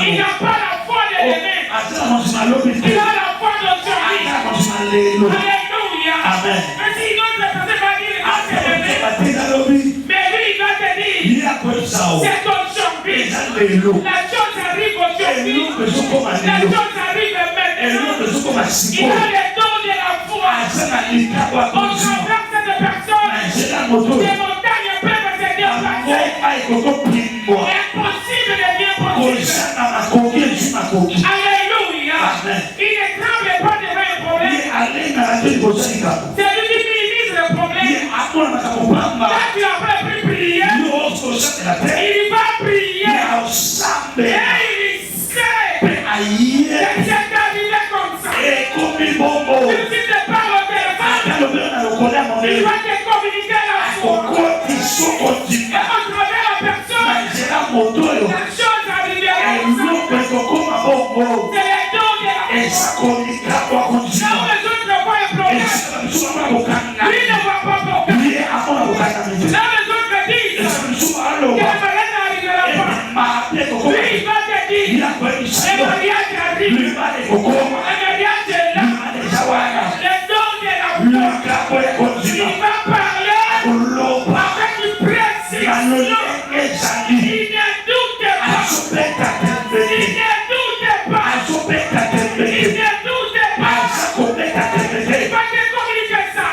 il n'a pas la foi de l'aimer. Il a la foi d'aujourd'hui. Alléluia. Amen. Mais si notre personne va dire, ah, c'est l'aimer. Mais lui, il va te dire, c'est aujourd'hui. La chose arrive aujourd'hui. La chose arrive maintenant. Il a le don de la foi. On traverse cette personne. Des montagnes peuvent se déplacer. Impossible devient possible. Alléluia. Il ne tremble pas devant un problème. C'est lui qui minimise le problème. Quand tu as pris prier, il va prier. Et il sait que c'est arrivé comme ça. Si tu te parles au téléphone, il va te communiquer la foi. Et à travers la personne, la chose arrivera comme ça. C'est le don de la foi. Là où les autres voient un problème, lui ne voit pas problème. Là où les autres disent que le malade n'arrivera pas, lui il va te dire, le mariage arrive, le mariage est là, le don de la foi. Il va parler avec une précision. Il ne doute pas. Il ne doute pas. Il ne doute pas. Il va te communiquer ça.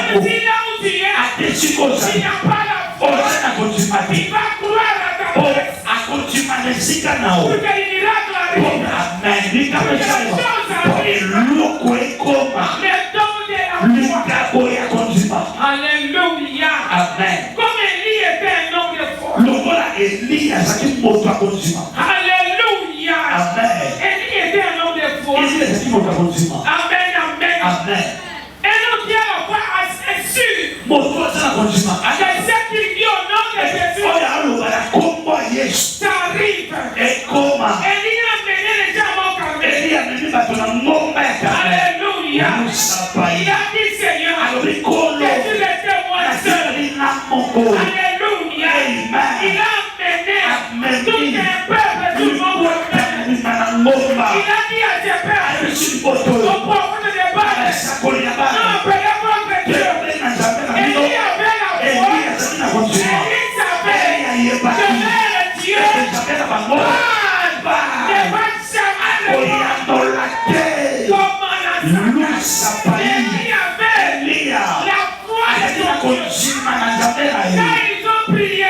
Mais si là où tu es, il n'a pas la foi, il va croire à ta promesse. Pour que les miracles arrivent. Que les choses arrivent. Le don de la foi. Alléluia. Amen. Comme Élie était un homme de foi. Alléluia. Amen. Élie était un homme de foi. Amen, amen. Amen. Et nous qui a la foi est sûr. C'est ce qu'il dit au nom de Jésus. Ça arrive. Élie a mené les gens au Carmel. Alléluia. Il a dit Seigneur, que tu les témoins seul. Alléluia. Il a mené tout un peuple du monde. Il a dit à ses pères, au prophète de Baal, non, appelez votre Dieu. Élie avait la foi. Élie savait que leur Dieu ne va jamais le voir. Comment la Satan. Élie avait la foi de son Dieu. Quand ils ont prié,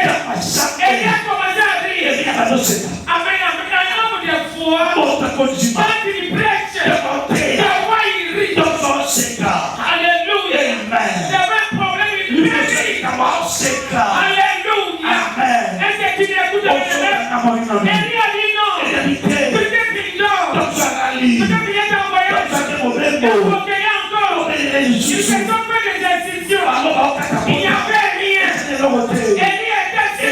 Élie a commencé à rire. Amen, amen. Un homme de foi, quand il prêche, la foi il rit. Alléluia. C'est un problème, il prêche. Alléluia. Est-ce que tu l'écoutes de Élie a dit non. Peut-être qu'il dort. Peut-être qu'il est en voyage. Il faut qu'il y ait encore. Ils se sont fait des institutions. Il n'y avait rien. Élie était sûr. Et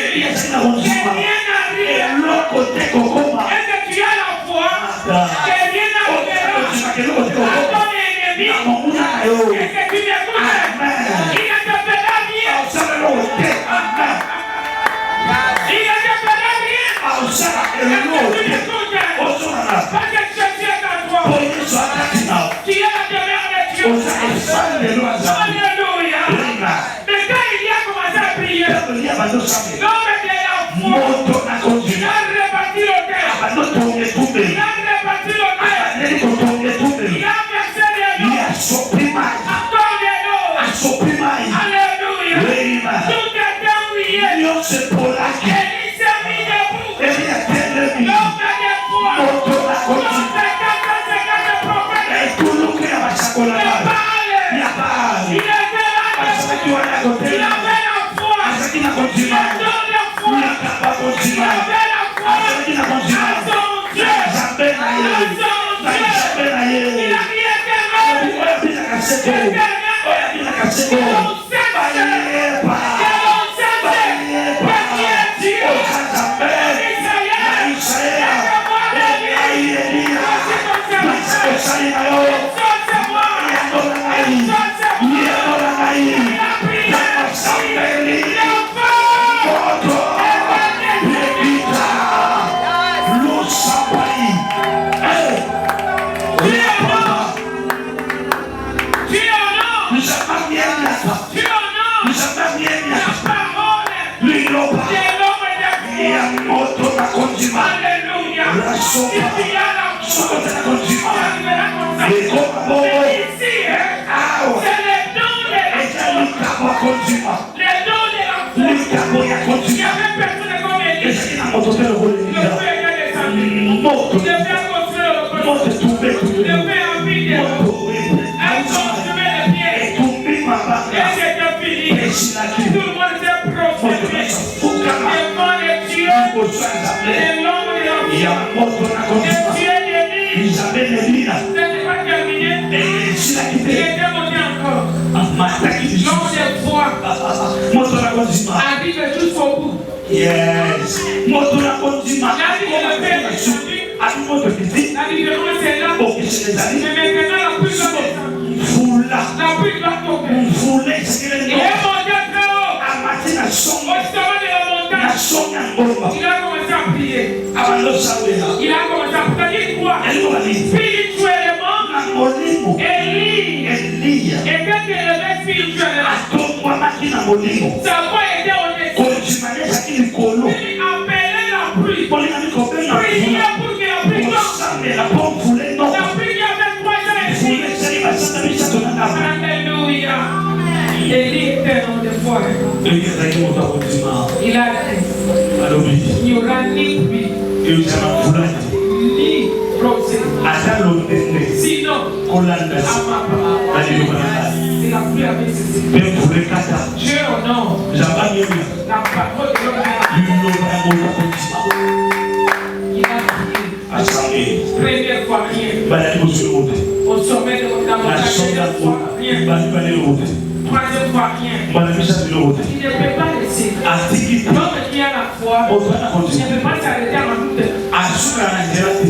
rien n'arrive. Est-ce que tu as la foi? Que rien n'arrivera à ton ennemi. Est-ce que tu m'écoutes? Il ne te fera rien. Il ne te fera rien. Parce que Jésus est en toi. Qui est la demeure de Dieu. Alléluia. Mais quand il a commencé à prier, l'homme de la foi, il a rebâti le terre. Il a rebâti le terre. Il a versé des eaux. Encore des eaux. Alléluia. Tout était oublié. Et il s'est mis debout. L'homme de la foi. L'homme de 450 prophètes. Il était là. Il avait la foi. Il a donné la foi. Il avait la foi. À son Dieu. À son Dieu. Il a dit éternel. Alléluia. Yes. Il a commencé à prier. Il a commencé à prier quoi? Spirituellement, Élie était élevé spirituellement. Sa voix était honnête. Il appelait la pluie. Priez pour que la pluie tombe. La pluie avait 3 ans et demi. Alléluia. Élie était un homme de foi. Il a dit, il n'y aura ni pluie, ni rosée. Sinon, c'est la pluie avec ceci. Dieu honore la parole de l'homme. Il a prié. Première fois, rien. Au sommet de mon avantage, deuxième fois, rien. Troisième fois, rien. Il ne peut pas laisser. L'homme qui a la foi ne peut pas s'arrêter à la route.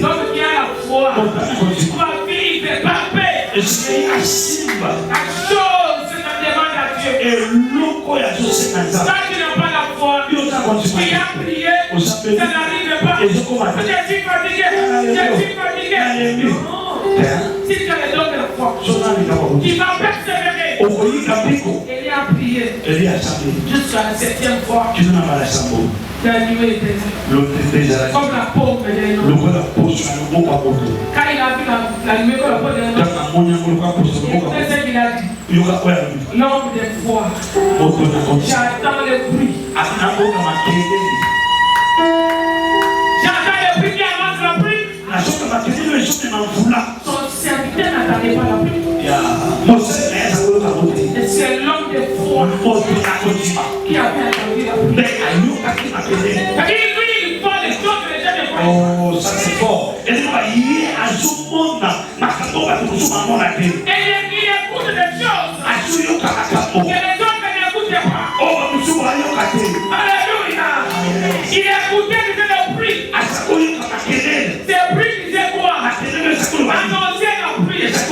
L'homme qui a la foi doit vivre par paix. La chose ne demande à Dieu. Quand tu n'as pas la foi, tu as prié, ça n'arrive pas. Je suis fatigué. Non. Si tu as le don de la foi, tu vas persévérer. Élie a prié jusqu'à la 7e fois. La nuée était comme la paume de l'homme. Quand il a vu la nuée comme la paume de l'homme, c'est ce qu'il a dit. L'homme de foi. J'attends le bruit. J'attends le bruit qui avance la pluie. Son serviteur n'attendait pas la pluie. Et c'est l'homme de foi qui a fait attendu la pluie. Il faut les choses que les gens ne voient pas. Oh, ça c'est fort. Et il écoute des choses que les autres n'écoutent pas. Alléluia. Il écoutait le bruit. Ces bruits disaient quoi? Annoncer la pluie. Ces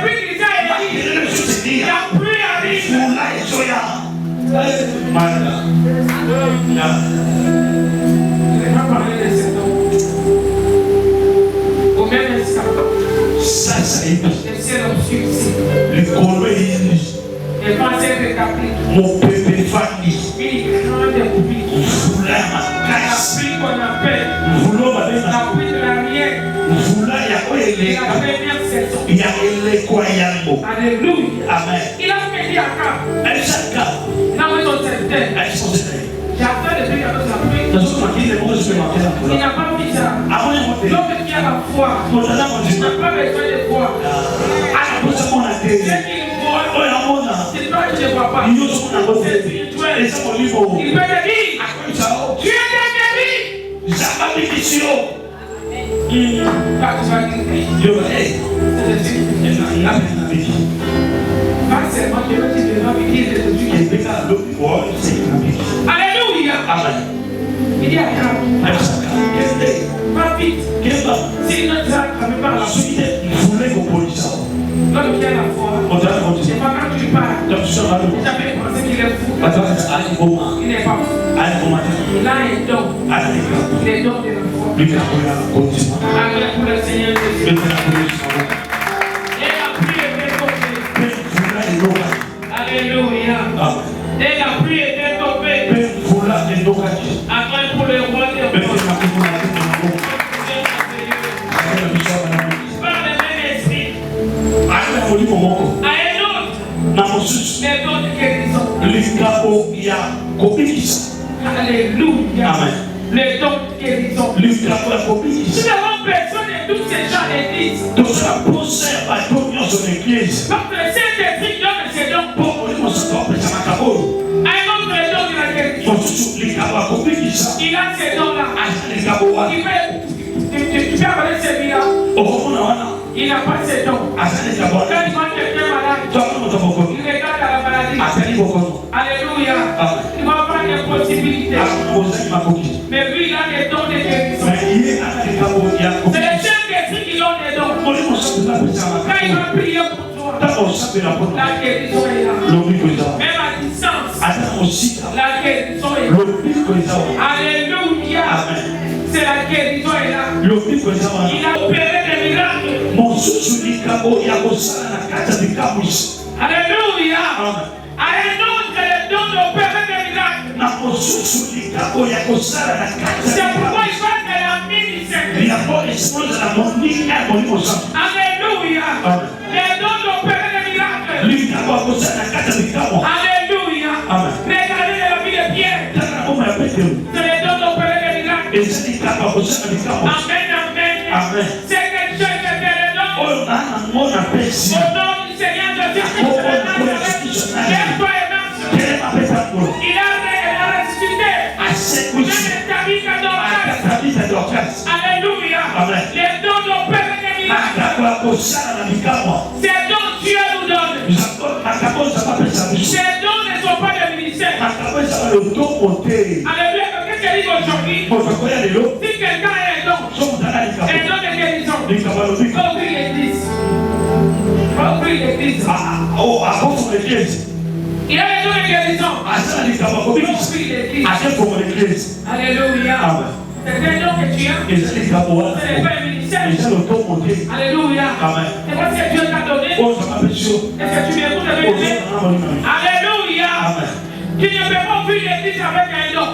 bruits disaient la pluie arrive. Je vais pas parler de Le ciel obscurci. Les pensées récapitent. Mon bébé famille. Une grande pluie. La pluie qu'on appelle la pluie de la mienne. La première saison. Alléluia. Amen. Il a fait dire à Cap. Il a mis son certain. J'attends de prier avec la pluie. Il n'a pas mis ça. L'homme qui a la foi. Il n'a pas besoin de foi. Ce qu'il voit, c'est toi qui ne vois pas. C'est spirituel. Il peut te dire, tu es guéri. Pas que tu vas guérir. Pas seulement que tu devras vivre de Dieu. Alléluia. Il dit à Cap, va vite. Si notre acte ne parle pas, l'homme qui a la foi, c'est pas quand tu parles. J'avais pensé qu'il est fou. Il n'est pas fou. Il a un don. Les dons de la foi. Amen pour le Seigneur Jésus. Et la pluie était tombée. Alléluia. Et la pluie était tombée. Amen pour le roi des rois. Par le même esprit. À un autre, les dons de guérison. Alléluia. Les dons de guérison. Nous avons besoin de tous ces gens à l'église. Parce que le Saint-Esprit donne ces dons pour un autre don de la guérison. Il a ces dons-là. Tu peux avaler celui-là. Il n'a pas ses dons. Quand il voit quelqu'un malade, il regarde à la maladie. Alléluia. Il va avoir des possibilités. Mais lui, il a des dons de guérison. C'est le Saint-Esprit qui donne des dons. Quand il va prier pour toi, la guérison est là. Même à distance, la guérison est là. Alléluia. C'est la guérison est là. Il a opéré des miracles. Alléluia. À un autre, les dons d'opérer des miracles. C'est pourquoi il va de la ministère. Alléluia. Les dons d'opérer des miracles. Alléluia. Regardez la vie de Pierre. C'est les dons d'opérer des miracles. Amen, amen. C'est quelque chose de les dons. Au nom du Seigneur Jésus-Christ, lève-toi et marche. Il a ressuscité. Il a établi ta doctrine. Alléluia. Les dons d'opérer des miracles. Ces dons Dieu nous donne. Ces dons ne sont pas des ministères. Alléluia. Qu'est-ce qu'il dit aujourd'hui? Si quelqu'un a un don de guérison, ouvrir l'église. Ouvrir l'église. Il a les dons de guérison. Ouvrir l'église. Alléluia. C'est un don que tu as. Ce n'est pas un ministère. Alléluia. C'est pas ce que Dieu t'a donné. Est-ce que tu m'écoutes avec moi? Alléluia. Tu ne peux pas ouvrir l'église avec un don.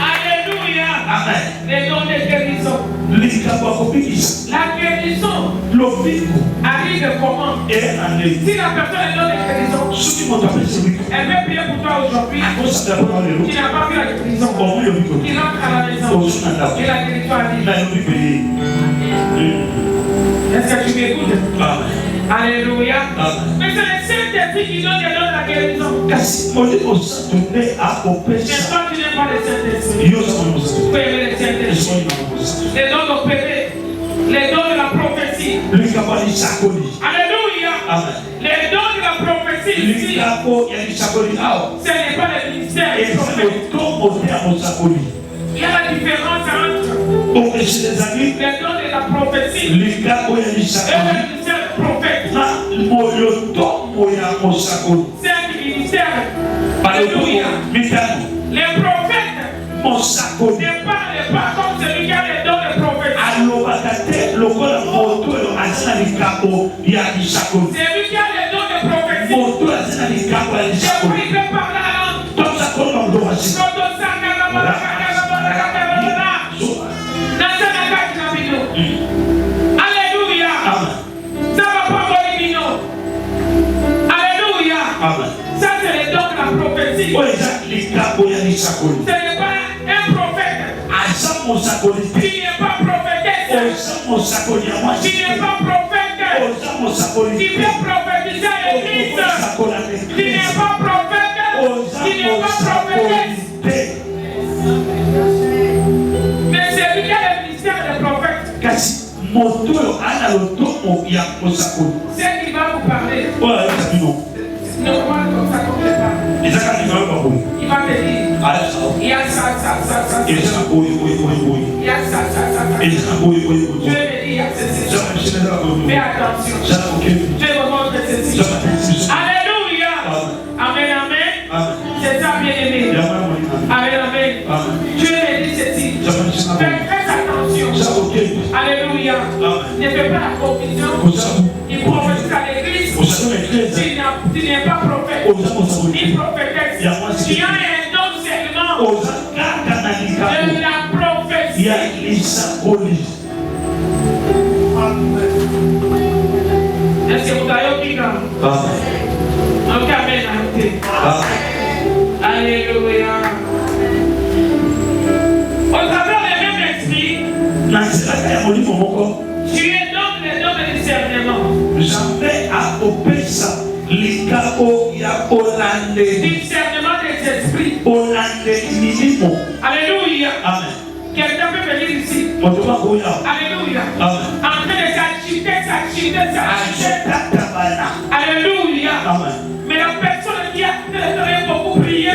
Alléluia. Les dons de guérison. La guérison arrive comment? Si la personne est don de guérison, elle veut prier pour toi aujourd'hui. Tu n'as pas vu la guérison. Il rentre à la maison. Et la guérison arrive. Est-ce que tu m'écoutes? Alléluia. Mais c'est le Saint-Esprit qui donne les dons de la guérison. C'est toi qui n'aimes pas le Saint-Esprit. Tu peux aimer le Saint-Esprit. Les dons d'opérer. Les dons de la prophétie. Alléluia. Les dons de la prophétie ici, ce n'est pas le ministère. Il y a la différence entre les dons de la prophétie et le ministère cinq ministères. Alléluia. Les prophètes ne parlent pas comme celui qui a les dons de prophétie. Celui qui a les dons de prophétie. Il peut parler à Alléluia. Ça va pas mourir. Alléluia. Ça c'est les dons de la prophétie. Ce n'est pas un prophète qui n'est pas prophétesse, qui n'est pas prophète, qui peut prophétiser à l'église, qui n'est pas prophète, qui n'est pas prophétesse. Mais c'est lui qui a le ministère des prophètes. C'est qui va vous parler. Normalement, comme ça, comme je parle. Il va te dire, il y a ça. Il y a ça. Je vais me dire, il y a ceci. Fais attention. Je vais vous montrer ceci. Alléluia. Amen. C'est ça, bien-aimé. Amen. Je vais me dire ceci. Fais très attention. Alléluia. Ne fais pas la confusion. Il prophétise à l'église. Tu n'es pas prophète, ni prophétesse. Tu as un don seulement de la prophétie. Est-ce que vous avez oublié? Donc, amen. Alléluia. Au travers des mêmes esprits, tu es donc les dons de discernement. Discernement des esprits. Alléluia. Amen. Quelqu'un peut venir ici. Alléluia. En train de s'agiter. Alléluia. Mais la personne qui a beaucoup prié,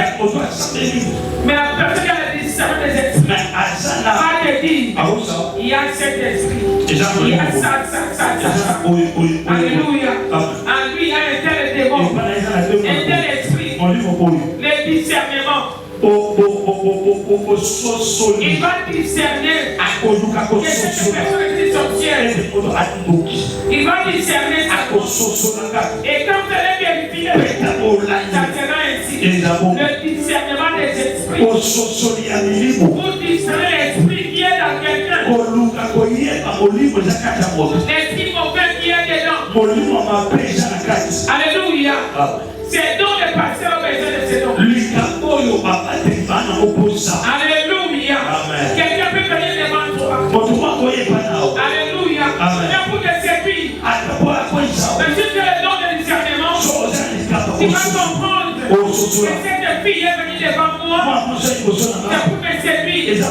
mais la personne qui a le discernement des esprits, va te dire, il y a cet esprit, il y a ça. Alléluia. En lui, il y a un tel démon, un tel esprit, le discernement. Il va discerner que cette personne est sorcière. Il va discerner ça. Et quand vous allez vérifier, ça sera ainsi. Le discernement des esprits. Vous discernez l'esprit qui est dans quelqu'un. L'esprit mauvais qui est dedans. Alléluia. C'est donc le pasteur au besoin de ces dons. Alléluia. Quelqu'un peut venir devant toi. Alléluia. Viens pour te servir. Mais si tu as le don de discernement, tu vas comprendre que cette fille est venue devant moi. C'est pour me servir. Je vais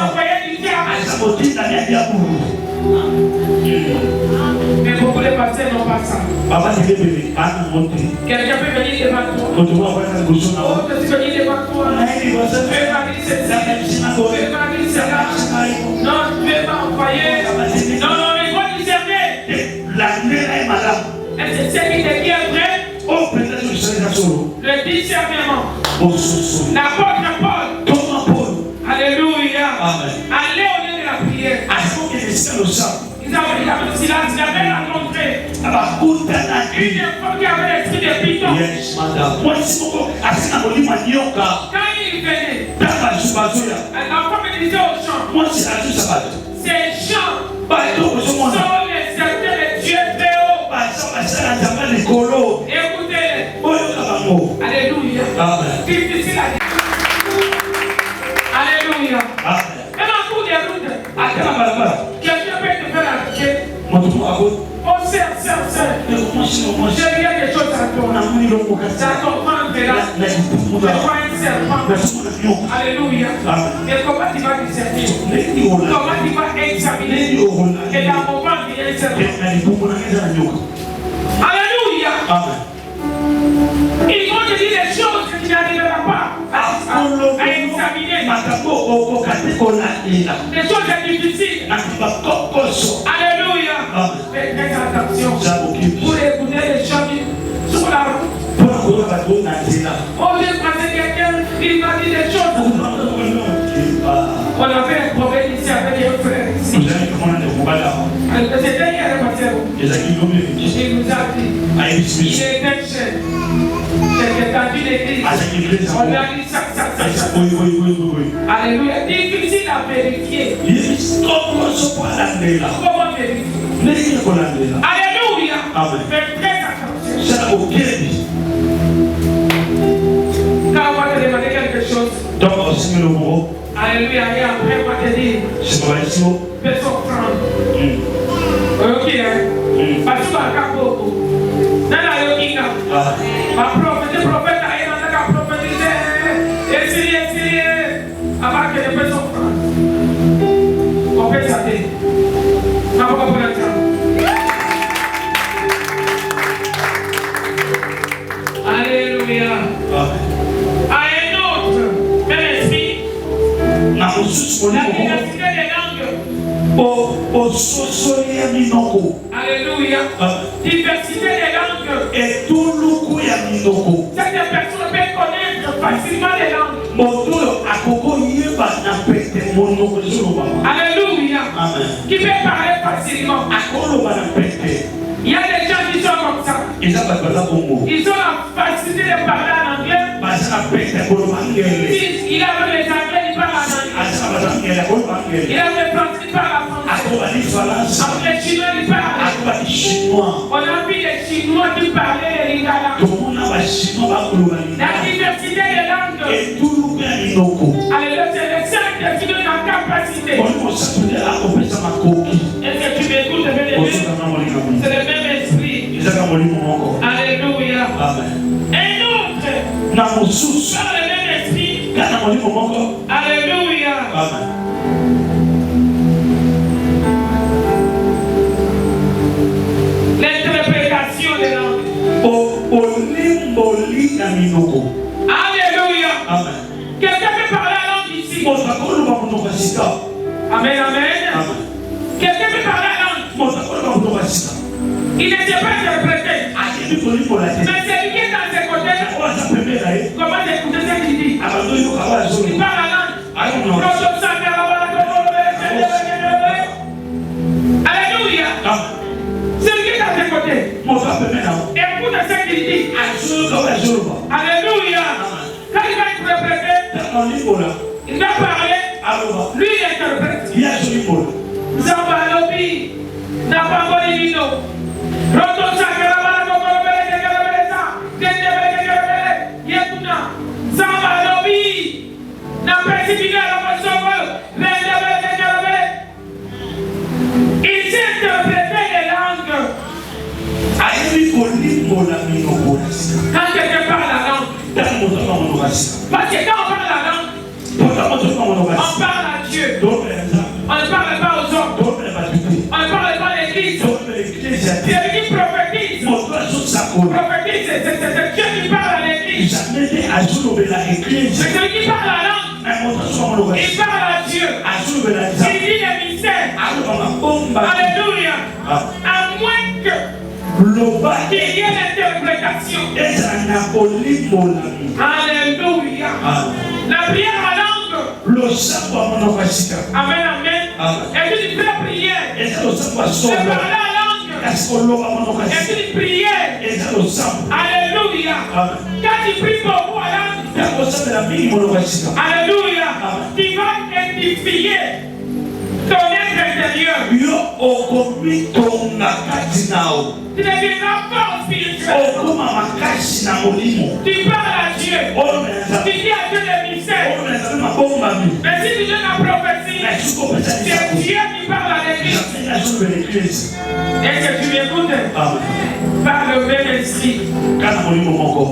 envoyer du diable. Mais beaucoup de pasteurs n'ont pas ça. Quelqu'un peut venir devant toi. Oh, je suis venu devant toi. Je vais m'arrêter ceci. Je vais m'arrêter cela. Non, je ne vais pas envoyer. Non, mais il faut discerner. Est-ce que c'est qui te dit vrai? Le discernement. L'apôtre Paul. Alléluia. Allez au lieu de la prière. Ils avaient il avait rencontré une femme qui avait l'esprit de python. Quand il venait, la femme me disait au chant, ces chants sont les certains de Dieu très haut. Écoutez-les. Alléluia. Difficile à dire. Alléluia. Même en cours de route, quelqu'un peut te faire appliquer. Oh, sœur. J'ai rien de choses à toi. Ça comprend là. Je vois un serpent. Alléluia. Et comment tu vas discerner? Comment tu vas examiner? Et la moment il y a un serpent. Alléluia. Ils vont te dire des choses que tu n'arriveras pas à examiner. Des choses difficiles. Alléluia. Faites très attention. Pour les Oh, j'ai croisé quelqu'un, il m'a dit des choses. On avait un problème ici avec les frères. C'était hier, il nous a dit, il était jeune. C'était dans une église. On lui a dit ça. Alléluia. Difficile à vérifier. Comment vérifier? Alléluia. Faites très attention. Quand on va te demander quelque chose, alléluia, et après on va te dire, fais son offrande. Ok, hein? Parce que tu as beaucoup. Dans la yoga, ma prophète a prophétisé, essayez, avant que les personnes offrande. On fait ça. On va pas prendre le temps. Alléluia. À un autre, même esprit, la diversité des langues. Alléluia. Diversité des langues. Cette personne peut connaître facilement les langues. Alléluia. Qui peut parler facilement. Il y a des gens qui sont comme ça. Ils ont la facilité de parler en anglais. Il a les anglais, il parle en anglais. Il a les français, il parle en français. Après les chinois, il parle. On a vu les chinois qui parlaient les lingala. La diversité des langues. Alléluia, c'est le Saint qui donne la capacité. Est-ce que tu m'écoutes, bien-aimé? C'est le même esprit. Alléluia. Un autre. Par le même esprit. Alléluia. L'interprétation des langues. Alléluia. Quelqu'un peut parler la langue ici. Amen, amen. Quelqu'un peut parler la langue. Il ne sait pas interpréter. Mais c'est lui qui est dans ses côtés. Comment écouter ce qu'il dit? Il parle la langue. Alléluia. C'est lui qui est dans ses côtés. Écoute ce qu'il dit. Alléluia. Quand il va interpréter, il va parler. Lui, il interprète. Zambalobi, Napangolino, Roto Sakarabara, Yetuna, Zambalobi, Napesibiga, il s'est interprété les langues. Quand quelqu'un parle la langue, parce que quand on parle la langue, on parle à Dieu. On ne parle pas aux hommes. On ne parle pas à l'église. C'est lui qui prophétise. Prophétise, c'est Dieu qui parle à l'église. C'est celui qui parle la langue. Il parle à Dieu. Il dit les mystères. Alléluia. À moins qu'il y ait l'interprétation. Alléluia. La prière à langue. Amen, amen. Est-ce une vraie prière? C'est parler à langue. Est-ce une prière? Alléluia. Quand tu pries beaucoup à langue, alléluia, tu vas édifier ton être intérieur. Tu deviendras fort spirituel. Tu parles à Dieu. Tu dis à Dieu les mystères. Mais si tu donnes la prophétie, c'est Dieu qui parle à l'église. Est-ce que tu m'écoutes? Par le même esprit.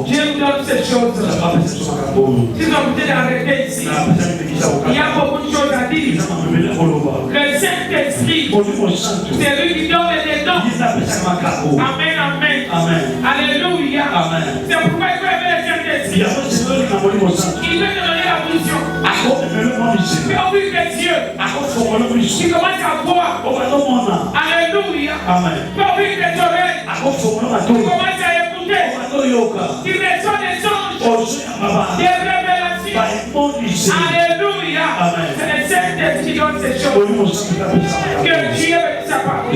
Dieu nous donne ces choses. Si nous peut arrêter ici, il y a beaucoup de choses à dire. Le Saint-Esprit, c'est lui qui donne les dons. Amen, amen. Alléluia. C'est pourquoi il faut aimer le Saint-Esprit. Il veut te donner la vision. Tu peux ouvrir les yeux. Tu commences à voir. Alléluia. Tu peux ouvrir les oreilles. Tu commences à écouter. Tu reçois des anges. Des révélations. Alléluia. C'est le Saint-Esprit qui donne ces choses. Que Dieu sa parole.